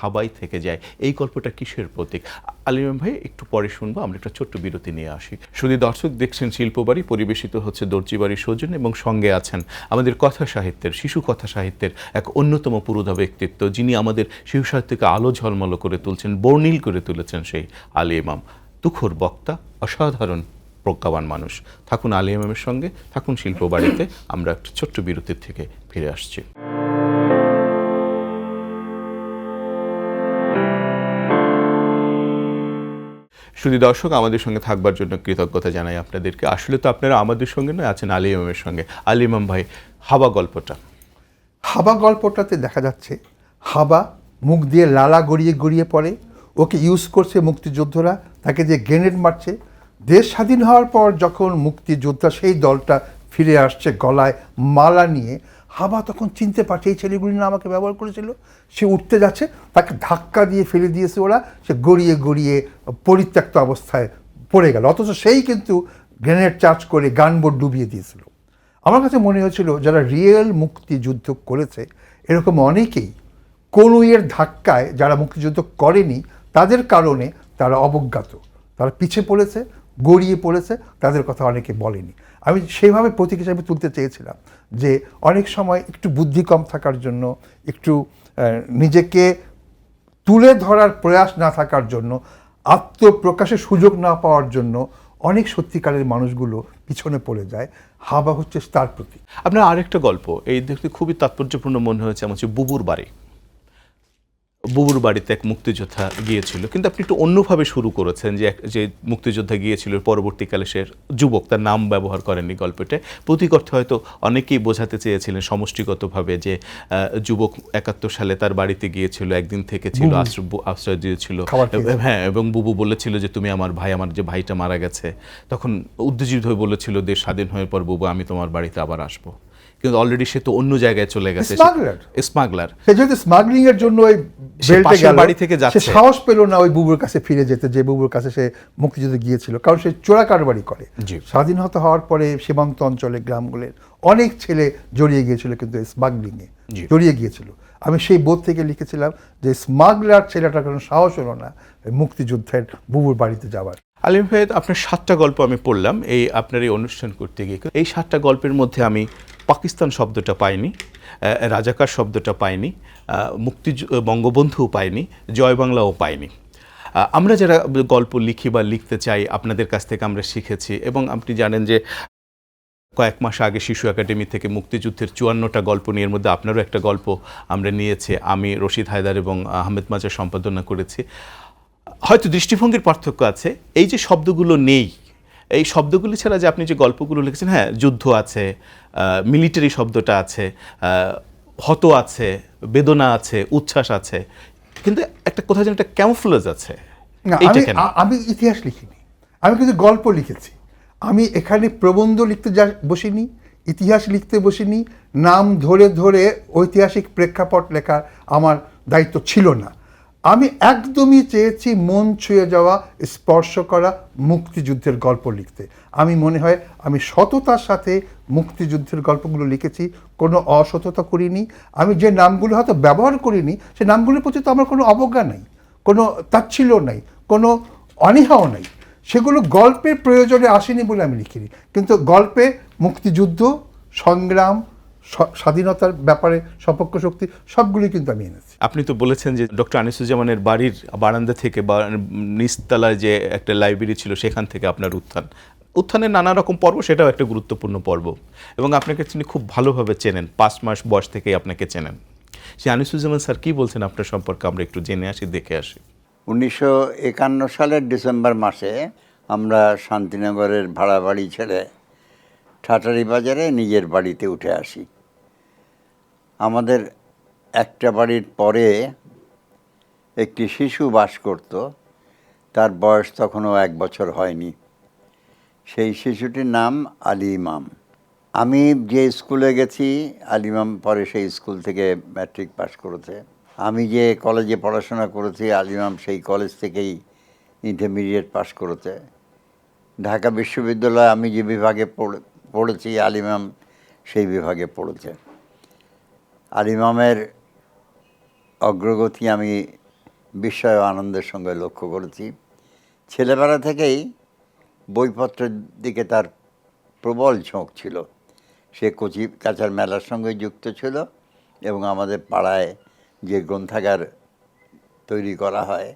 হাবাই থেকে যায়। এই গল্পটা কিসের প্রতীক? আলিম ভাই একটু পরে শুনবো, আমরা একটা ছোট্ট বিরতি নিয়ে আসি। শুধু দর্শক দেখছেন শিল্পবাড়ি, পরিবেশিত হচ্ছে দর্জিবাড়ির সৌজন্যে, এবং সঙ্গে আছেন আমাদের কথা সাহিত্যের, শিশু কথা সাহিত্যের এক অন্যতম পুরোধা ব্যক্তিত্ব, যিনি আমাদের শিশু সাহিত্যকে আলো ঝলমলো করে তুলছেন, বর্ণিল করে তুলেছেন, সেই আলী ইমাম। তুখোর বক্তা, অসাধারণ প্রজ্ঞাবান মানুষ। থাকুন আলী ইমামের সঙ্গে, থাকুন শিল্পবাড়িতে। আমরা একটা ছোট্ট বিরতির থেকে ফিরে আসছি। শুধু দর্শক, আমাদের সঙ্গে থাকবার জন্য কৃতজ্ঞতা জানাই আপনাদেরকে। আসলে তো আপনারা আমাদের সঙ্গে নয়, আছেন আলী ইমামের সঙ্গে। আলী ইমাম ভাই, হাবা গল্পটাতে দেখা যাচ্ছে হাবা মুখ দিয়ে লালা গড়িয়ে পড়ে, ওকে ইউজ করছে মুক্তিযোদ্ধারা, তাকে যে গ্রেনেড মারছে। দেশ স্বাধীন হওয়ার পর যখন মুক্তিযোদ্ধা সেই দলটা ফিরে আসছে গলায় মালা নিয়ে, হাবা তখন চিনতে পারছে এই ছেলেগুলি না আমাকে ব্যবহার করেছিল। সে উঠতে যাচ্ছে, তাকে ধাক্কা দিয়ে ফেলে দিয়েছে ওরা, সে গড়িয়ে পরিত্যক্ত অবস্থায় পড়ে গেল। অথচ সেই কিন্তু গ্রেনেড চার্জ করে গানবোট ডুবিয়ে দিয়েছিল। আমার কাছে মনে হয়েছিল যারা রিয়েল মুক্তিযুদ্ধ করেছে এরকম অনেকেই কোনো এর ধাক্কায়, যারা মুক্তিযুদ্ধ করেনি তাদের কারণে তারা অবজ্ঞাত, তারা পিছিয়ে পড়েছে, গড়িয়ে পড়েছে, তাদের কথা অনেকে বলেনি। আমি সেইভাবে প্রতীক হিসাবে তুলতে চেয়েছিলাম যে অনেক সময় একটু বুদ্ধি কম থাকার জন্য, একটু নিজেকে তুলে ধরার প্রয়াস না থাকার জন্য, আত্মপ্রকাশের সুযোগ না পাওয়ার জন্য অনেক সত্যিকারের মানুষগুলো পিছনে পড়ে যায়। হাবা হচ্ছে তার প্রতি। আপনার আরেকটা গল্প এই দেখতে খুবই তাৎপর্যপূর্ণ মনে হয়েছে আমার, হচ্ছে বুবুর বাড়ি। বুবুর বাড়িতে এক মুক্তিযোদ্ধা গিয়েছিল, কিন্তু আপনি একটু অন্যভাবে শুরু করেছেন যে মুক্তিযোদ্ধা গিয়েছিল, পরবর্তীকালে সে যুবক, তার নাম ব্যবহার করেননি গল্পটা। প্রতীক অর্থে হয়তো অনেকেই বোঝাতে চেয়েছিলেন সমষ্টিগতভাবে যে যুবক 71 সালে তার বাড়িতে গিয়েছিল, একদিন থেকে ছিল, আশ্রয় দিয়েছিল, হ্যাঁ, এবং বুবু বলেছিল যে তুমি আমার ভাই, আমার যে ভাইটা মারা গেছে, তখন উত্তেজিত হয়ে বলেছিল দেশ স্বাধীন হওয়ার পর, বুবু আমি তোমার বাড়িতে আবার আসবো। কিন্তু অলরেডি সে তো অন্য জায়গায় চলে গেছে, স্মাগলার। সে যেহেতু স্মাগলিং এর জন্য ওই বেল্টে গেল, বাড়ি থেকে যাচ্ছে, সে সাহস পেল না ওই বুবুর কাছে ফিরে যেতে, যে বুবুর কাছে সে মুক্তিযুদ্ধে গিয়েছিল, কারণ সে চোরা কারবারি করে। স্বাধীনতা হওয়ার পরে সীমান্ত অঞ্চলে গ্রামগুলোর অনেক ছেলে জড়িয়ে গিয়েছিল, কিন্তু স্মাগলিং এ জড়িয়ে গিয়েছিল। আমি সেই বোধ থেকে লিখেছিলাম যে স্মাগলার ছেলেটার কোনো সাহস হলো না মুক্তিযুদ্ধের বুবুর বাড়িতে যাওয়ার। আলিম ভাই, আপনার 7টা গল্প আমি পড়লাম এই আপনার এই অনুষ্ঠান করতে গিয়ে। এই 7টা গল্পের মধ্যে আমি পাকিস্তান শব্দটা পাইনি, রাজাকার শব্দটা পাইনি, বঙ্গবন্ধুও পাইনি, জয় বাংলাও পাইনি। আমরা যারা গল্প লিখি বা লিখতে চাই, আপনাদের কাছ থেকে আমরা শিখেছি। এবং আপনি জানেন যে কয়েক মাস আগে শিশু একাডেমি থেকে মুক্তিযুদ্ধের 54টা গল্প নিয়ে, এর মধ্যে আপনারও একটা গল্প আমরা নিয়েছি, আমি রশিদ হায়দার এবং আহমেদ মাজার সম্পাদনা করেছি। হয়তো দৃষ্টিভঙ্গির পার্থক্য আছে, এই যে শব্দগুলো নেই, এই শব্দগুলি ছাড়া যে আপনি যে গল্পগুলো লিখেছেন, হ্যাঁ, যুদ্ধ আছে, মিলিটারি শব্দটা আছে, হত আছে, বেদনা আছে, উচ্ছ্বাস আছে, কিন্তু একটা কোথাও যেন একটা ক্যামোফ্লেজ আছে। আমি ইতিহাস লিখিনি, আমি কিন্তু গল্প লিখেছি। আমি এখানে প্রবন্ধ লিখতে বসিনি, ইতিহাস লিখতে বসিনি, নাম ধরে ধরে ঐতিহাসিক প্রেক্ষাপট লেখা আমার দায়িত্ব ছিল না। আমি একদমই চেয়েছি মন ছুঁয়ে যাওয়া, স্পর্শ করা মুক্তিযুদ্ধের গল্প লিখতে। আমি মনে হয় আমি সততার সাথে মুক্তিযুদ্ধের গল্পগুলো লিখেছি, কোনো অসততা করিনি। আমি যে নামগুলো হয়তো ব্যবহার করিনি, সে নামগুলোর প্রতি তো আমার কোনো অবজ্ঞা নাই, কোনো তাচ্ছিল্য নাই, কোনো অনীহাও নাই। সেগুলো গল্পের প্রয়োজনে আসেনি বলে আমি লিখিনি, কিন্তু গল্পে মুক্তিযুদ্ধ, সংগ্রাম, স্বাধীনতার ব্যাপারে সপক্ষ শক্তি সবগুলি কিন্তু আমি এনেছি। আপনি তো বলেছেন যে ডক্টর আনিসুজ্জামানের বাড়ির বারান্দা থেকে বা নিচতলায় যে একটা লাইব্রেরি ছিল, সেখান থেকে আপনার উত্থানের নানা রকম পর্ব, সেটাও একটা গুরুত্বপূর্ণ পর্ব। এবং আপনাকে তিনি খুব ভালোভাবে চেনেন, 5 মাস বয়স থেকেই আপনাকে চেনেন। সে আনিসুজ্জামান স্যার কী বলছেন আপনার সম্পর্কে আমরা একটু জেনে আসি, দেখে আসি। 1951 সালের ডিসেম্বর মাসে আমরা শান্তিনগরের ভাড়া বাড়ি ছেড়ে ঠাটারি বাজারে নিজের বাড়িতে উঠে আসি। আমাদের একটা বাড়ির পরে একটি শিশু বাস করত, তার বয়স তখনও 1 বছর হয়নি। সেই শিশুটির নাম আলী ইমাম। আমি যে স্কুলে গেছি, আলী ইমাম পরে সেই স্কুল থেকে ম্যাট্রিক পাস করেছে। আমি যে কলেজে পড়াশোনা করেছি, আলী ইমাম সেই কলেজ থেকেই ইন্টারমিডিয়েট পাস করেছে। ঢাকা বিশ্ববিদ্যালয়ে আমি যে বিভাগে পড়েছি, আলী ইমাম সেই বিভাগে পড়েছে। আলী ইমামের অগ্রগতি আমি বিস্ময় ও আনন্দের সঙ্গে লক্ষ্য করেছি। ছেলেবেলা থেকেই বইপত্রের দিকে তার প্রবল ঝোঁক ছিল। সে কচি কাঁচার মেলার সঙ্গে যুক্ত ছিল এবং আমাদের পাড়ায় যে গ্রন্থাগার তৈরি করা হয়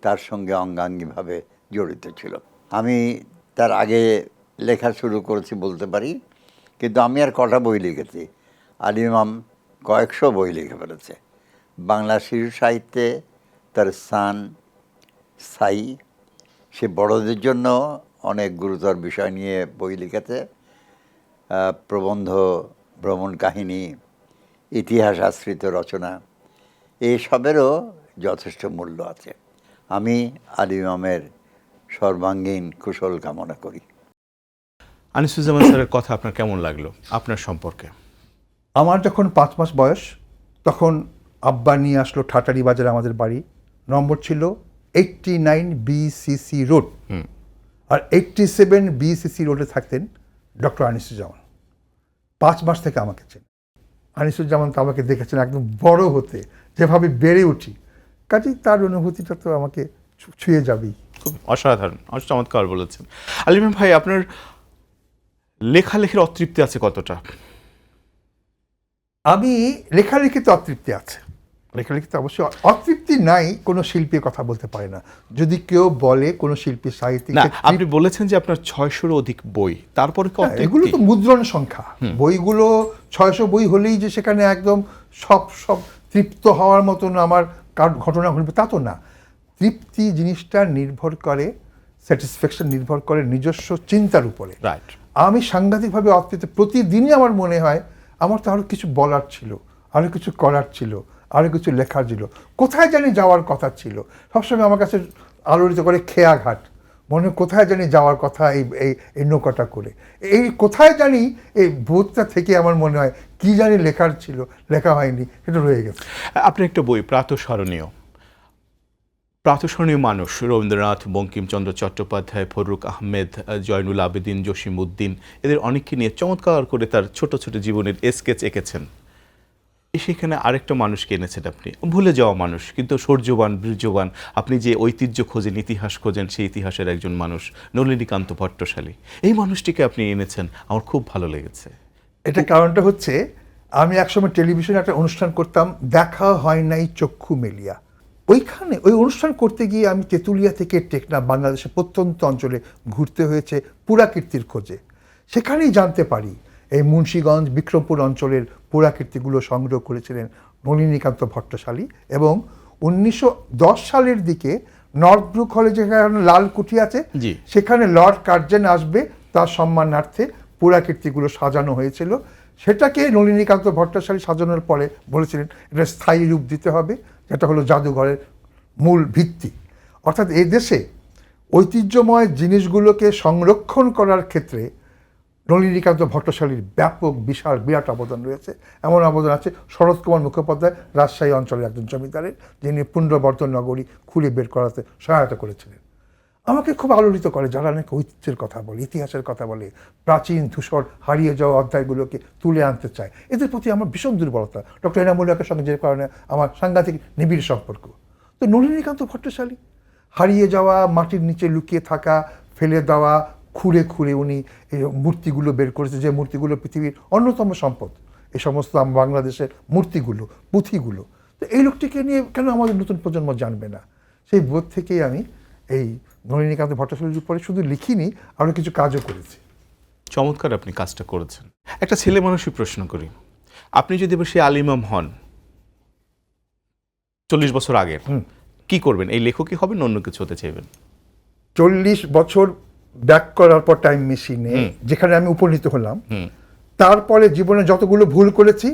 তার সঙ্গে অঙ্গাঙ্গিভাবে জড়িত ছিল। আমি তার আগে লেখা শুরু করেছি বলতে পারি, কিন্তু আমি আর কটা বই লিখেছি, আলী ইমাম কয়েকশো বই লিখে ফেলেছে। বাংলা শিশু সাহিত্যে তার স্থান স্থায়ী। সে বড়দের জন্য অনেক গুরুতর বিষয় নিয়ে বই লিখেছে, প্রবন্ধ, ভ্রমণ কাহিনী, ইতিহাস আশ্রিত রচনা, এসবেরও যথেষ্ট মূল্য আছে। আমি আলী ইমামের সর্বাঙ্গীন কুশল কামনা করি। আনিসুজ্জামান স্যারের কথা আপনার কেমন লাগলো আপনার সম্পর্কে? আমার যখন 5 মাস বয়স, তখন আব্বা নিয়ে আসলো ঠাটারি বাজারে আমাদের বাড়ি। নম্বর ছিল 89 BCC রোড, আর 87 BCC রোডে থাকতেন ডক্টর আনিসুজ্জামান। 5 মাস থেকে আমাকে চেন। আনিসুজ্জামান তো আমাকে দেখেছেন একদম বড় হতে, যেভাবে বেড়ে উঠি, কাজেই তার অনুভূতিটা তো আমাকে ছুঁয়ে যাবেই। খুব অসাধারণ, চমৎকার বলেছেন। আলী ইমাম ভাই, আপনার লেখালেখির অতৃপ্তি আছে কতটা? আমি লেখালেখিতে অতৃপ্তি আছে, লেখালেখিতে অবশ্যই অতৃপ্তি নাই কোনো শিল্পীর কথা বলতে পারে না। যদি কেউ বলে কোনো শিল্পী সাহিত্যিক, না, আপনি বলেছেন যে আপনার ৬০০-র অধিক বই, তারপরে কি এগুলো অতৃপ্তি? তো মুদ্রণ সংখ্যা, বইগুলো ৬০০ বই হলেই যে সেখানে একদম সব তৃপ্ত হওয়ার মতন আমার ঘটনা ঘটবে তা তো না। তৃপ্তি জিনিসটা নির্ভর করে, স্যাটিসফ্যাকশন নির্ভর করে নিজস্ব চিন্তার উপরে। রাইট। আমি সাংঘাতিকভাবে অতৃপ্ত, প্রতিদিনই আমার মনে হয় আমার তো আরও কিছু বলার ছিল, আরও কিছু করার ছিল, আরও কিছু লেখার ছিল, কোথায় জানি যাওয়ার কথা ছিল। সবসময় আমার কাছে আলোড়িত করে খেয়াঘাট, মনে হয় কোথায় জানি যাওয়ার কথা এই নৌকাটা করে, এই কোথায় জানি এই বোধটা থেকে আমার মনে হয় কি জানি লেখার ছিল, লেখা হয়নি, সেটা রয়ে গেছে। আপনি একটা বই প্রাতঃস্মরণীয় মানুষ, রবীন্দ্রনাথ, বঙ্কিমচন্দ্র চট্টোপাধ্যায়, ফররুখ আহমেদ, জয়নুল আবেদিন, জসিমউদ্দিন, এদের অনেককে নিয়ে চমৎকার করে তার ছোট ছোট জীবনের স্কেচ এঁকেছেন। সেখানে আরেকটা মানুষকে এনেছেন আপনি, ভুলে যাওয়া মানুষ কিন্তু শৌর্যবান, বীর্যবান। আপনি যে ঐতিহ্য খোঁজেন, ইতিহাস খোঁজেন, সেই ইতিহাসের একজন মানুষ নলিনীকান্ত ভট্টশালী। এই মানুষটিকে আপনি এনেছেন, আমার খুব ভালো লেগেছে। এটা কারণটা হচ্ছে, আমি একসময় টেলিভিশনে একটা অনুষ্ঠান করতাম, দেখা হয় নাই চক্ষু মেলিয়া। ওইখানে ওই অনুষ্ঠান করতে গিয়ে আমি তেঁতুলিয়া থেকে টেকনাফ, বাংলাদেশের প্রত্যন্ত অঞ্চলে ঘুরতে হয়েছে পুরাকীর্তির খোঁজে। সেখানেই জানতে পারি এই মুন্সিগঞ্জ, বিক্রমপুর অঞ্চলের পুরাকীর্তিগুলো সংগ্রহ করেছিলেন নলিনীকান্ত ভট্টশালী। এবং 1910 সালের দিকে নর্থব্রুক হলে যেখানে লাল কুঠি আছে, সেখানে লর্ড কার্জন আসবে, তার সম্মানার্থে পুরাকীর্তিগুলো সাজানো হয়েছিল। সেটাকে নলিনীকান্ত ভট্টশালী সাজানোর পরে বলেছিলেন এটা স্থায়ী রূপ দিতে হবে, যেটা হলো জাদুঘরের মূল ভিত্তি। অর্থাৎ এই দেশে ঐতিহ্যময় জিনিসগুলোকে সংরক্ষণ করার ক্ষেত্রে নলিনীকান্ত ভট্টশালীর ব্যাপক বিরাট অবদান রয়েছে। এমন অবদান আছে শরৎ কুমার মুখোপাধ্যায়, রাজশাহী অঞ্চলের একজন জমিদারের, যিনি পুণ্ড্রবর্ধন নগরী খুলে বের করাতে সহায়তা করেছিলেন। আমাকে খুব আলোড়িত করে যারা নাকি ঐতিহ্যের কথা বলে, ইতিহাসের কথা বলে, প্রাচীন ধূসর হারিয়ে যাওয়া অধ্যায়গুলোকে তুলে আনতে চায়। এদের প্রতি আমার ভীষণ দুর্বলতা। ডক্টর এনামুল হকের সঙ্গে যে কারণে আমার সাংঘাতিক নিবিড় সম্পর্ক। তো নলিনীকান্ত ভট্টশালী হারিয়ে যাওয়া, মাটির নিচে লুকিয়ে থাকা, ফেলে দেওয়া, খুঁড়ে খুঁড়ে উনি এই মূর্তিগুলো বের করেছে, যে মূর্তিগুলো পৃথিবীর অন্যতম সম্পদ, এই সমস্ত বাংলাদেশের মূর্তিগুলো, পুঁথিগুলো। তো এই লোকটিকে নিয়ে কেন আমাদের নতুন প্রজন্ম জানবে না? সেই বোধ থেকেই আমি এই নলিনীকান্ত ভট্টশালীর উপরে শুধু লিখিনি, আরও কিছু কাজও করেছি। চমৎকার আপনি কাজটা করেছেন। একটা ছেলে মানুষই প্রশ্ন করি, আপনি যদি এবার সেই আলী ইমাম হন 40 বছর আগের, কি করবেন? এই লেখকই হবেন, অন্য কিছু হতে চাইবেন? 40 বছর ব্যাক করার পর টাইম মেশিনে যেখানে আমি উপনীত হলাম, তারপরে জীবনে যতগুলো ভুল করেছি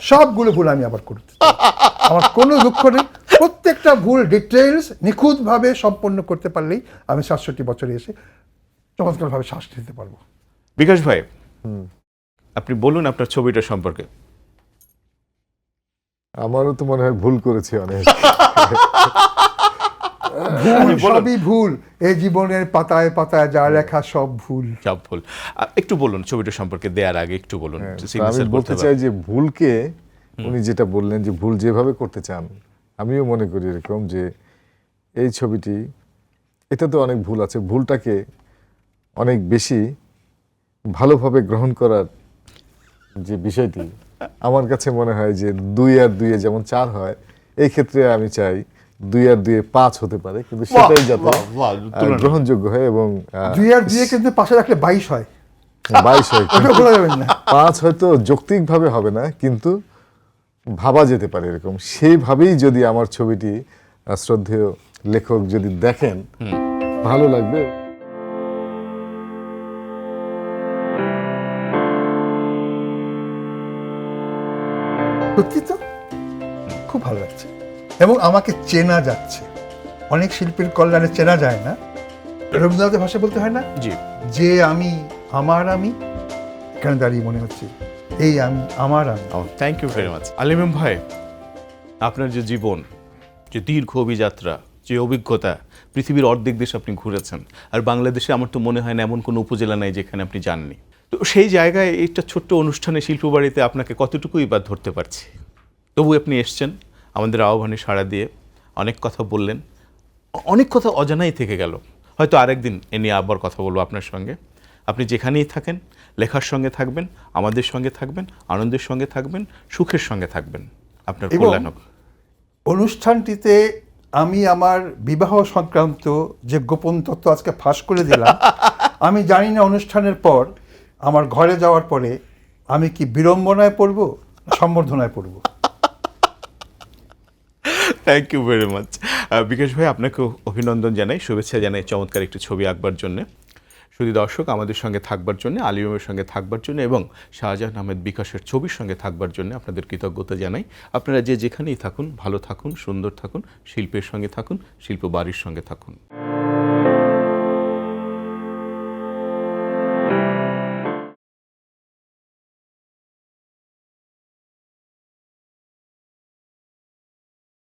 সবগুলো ভুল আমি আবার করতে চাই। আমার কোনো দুঃখ নেই, প্রত্যেকটা ভুল ডিটেলস নিখুঁতভাবে সম্পন্ন করতে পারলেই আমি 67 বছরে এসে চমৎকারভাবে শ্বাস নিতে পারবো। বিকাশ ভাই, আপনি বলুন আপনার ছবিটা সম্পর্কে। আমারও তো মনে হয় ভুল করেছি অনেক। সবই ভুল, এই জীবনের পাতায় পাতায় যা লেখা সব ভুল। সব ভুল। একটু বলুন ছবিটা সম্পর্কে, দেয়ার আগে একটু বলুন। আমি বলতে চাই যে ভুলকে, উনি যেটা বললেন যে ভুল যেভাবে করতে চান, আমিও মনে করি এরকম যে এই ছবিটি, এটা তো অনেক ভুল আছে, ভুলটাকে অনেক বেশি ভালোভাবে গ্রহণ করার যে বিষয়টি, আমার কাছে মনে হয় যে 2 আর 2 যেমন 4 হয়, এই ক্ষেত্রে আমি চাই 2 আর 2 5 হতে পারে, কিন্তু সেটাই যাতে গ্রহণযোগ্য হয়। এবং 2 আর 2 কিন্তু পাশে রাখলে 22 হয়, 22 হয়, ভুলা যাবেন না। 5 হয়তো যৌক্তিকভাবে হবে না, কিন্তু ভাবা যেতে পারে এরকম। সেইভাবেই যদি আমার ছবিটি শ্রদ্ধেয় লেখক যদি দেখেন, ভালো লাগবে। সত্যি তো খুব ভালো লাগছে, এবং আমাকে চেনা যাচ্ছে। অনেক শিল্পীর কল্যাণে চেনা যায় না, রবীন্দ্রনাথের ভাষায় বলতে হয় না যে আমি এখানে দাঁড়িয়ে মনে হচ্ছে এই আমি আমার আমি। Thank you very much Ali Imam ভাই। আপনার যে জীবন, যে দীর্ঘ অভিযাত্রা, যে অভিজ্ঞতা, পৃথিবীর অর্ধেক দেশ আপনি ঘুরেছেন, আর বাংলাদেশে আমার তো মনে হয় না এমন কোনো উপজেলা নাই যেখানে আপনি যাননি। তো সেই জায়গায় একটা ছোট্ট অনুষ্ঠানে শিল্পবাড়িতে আপনাকে কতটুকুই বা ধরতে পারছি, তবু আপনি এসছেন আমাদের আহ্বানে সাড়া দিয়ে। অনেক কথা বললেন, অনেক কথা অজানাই থেকে গেল। হয়তো আরেকদিন এ নিয়ে আবার কথা বলবো আপনার সঙ্গে। আপনি যেখানেই থাকেন, লেখার সঙ্গে থাকবেন, আমাদের সঙ্গে থাকবেন, আনন্দের সঙ্গে থাকবেন, সুখের সঙ্গে থাকবেন। আপনার এবং কল্যাণ হোক। অনুষ্ঠানটিতে আমি আমার বিবাহ সংক্রান্ত যে গোপন তথ্য আজকে ফাঁস করে দিলাম, আমি জানি না অনুষ্ঠানের পর আমার ঘরে যাওয়ার পরে আমি কি বিড়ম্বনায় পড়ব না সম্বর্ধনায় পড়ব। থ্যাংক ইউ ভেরি মাচ বিকাশ ভাই, আপনাকেও অভিনন্দন জানাই, শুভেচ্ছা জানাই চমৎকার একটি ছবি আঁকবার জন্য। শুধু দর্শক, আমাদের সঙ্গে থাকবার জন্য, আলিমের সঙ্গে থাকবার জন্য এবং শাহজাহান আহমেদ বিকাশের ছবির সঙ্গে থাকবার জন্য আপনাদের কৃতজ্ঞতা জানাই। আপনারা যে যেখানেই থাকুন, ভালো থাকুন, সুন্দর থাকুন, শিল্পের সঙ্গে থাকুন, শিল্প বাড়ির সঙ্গে থাকুন।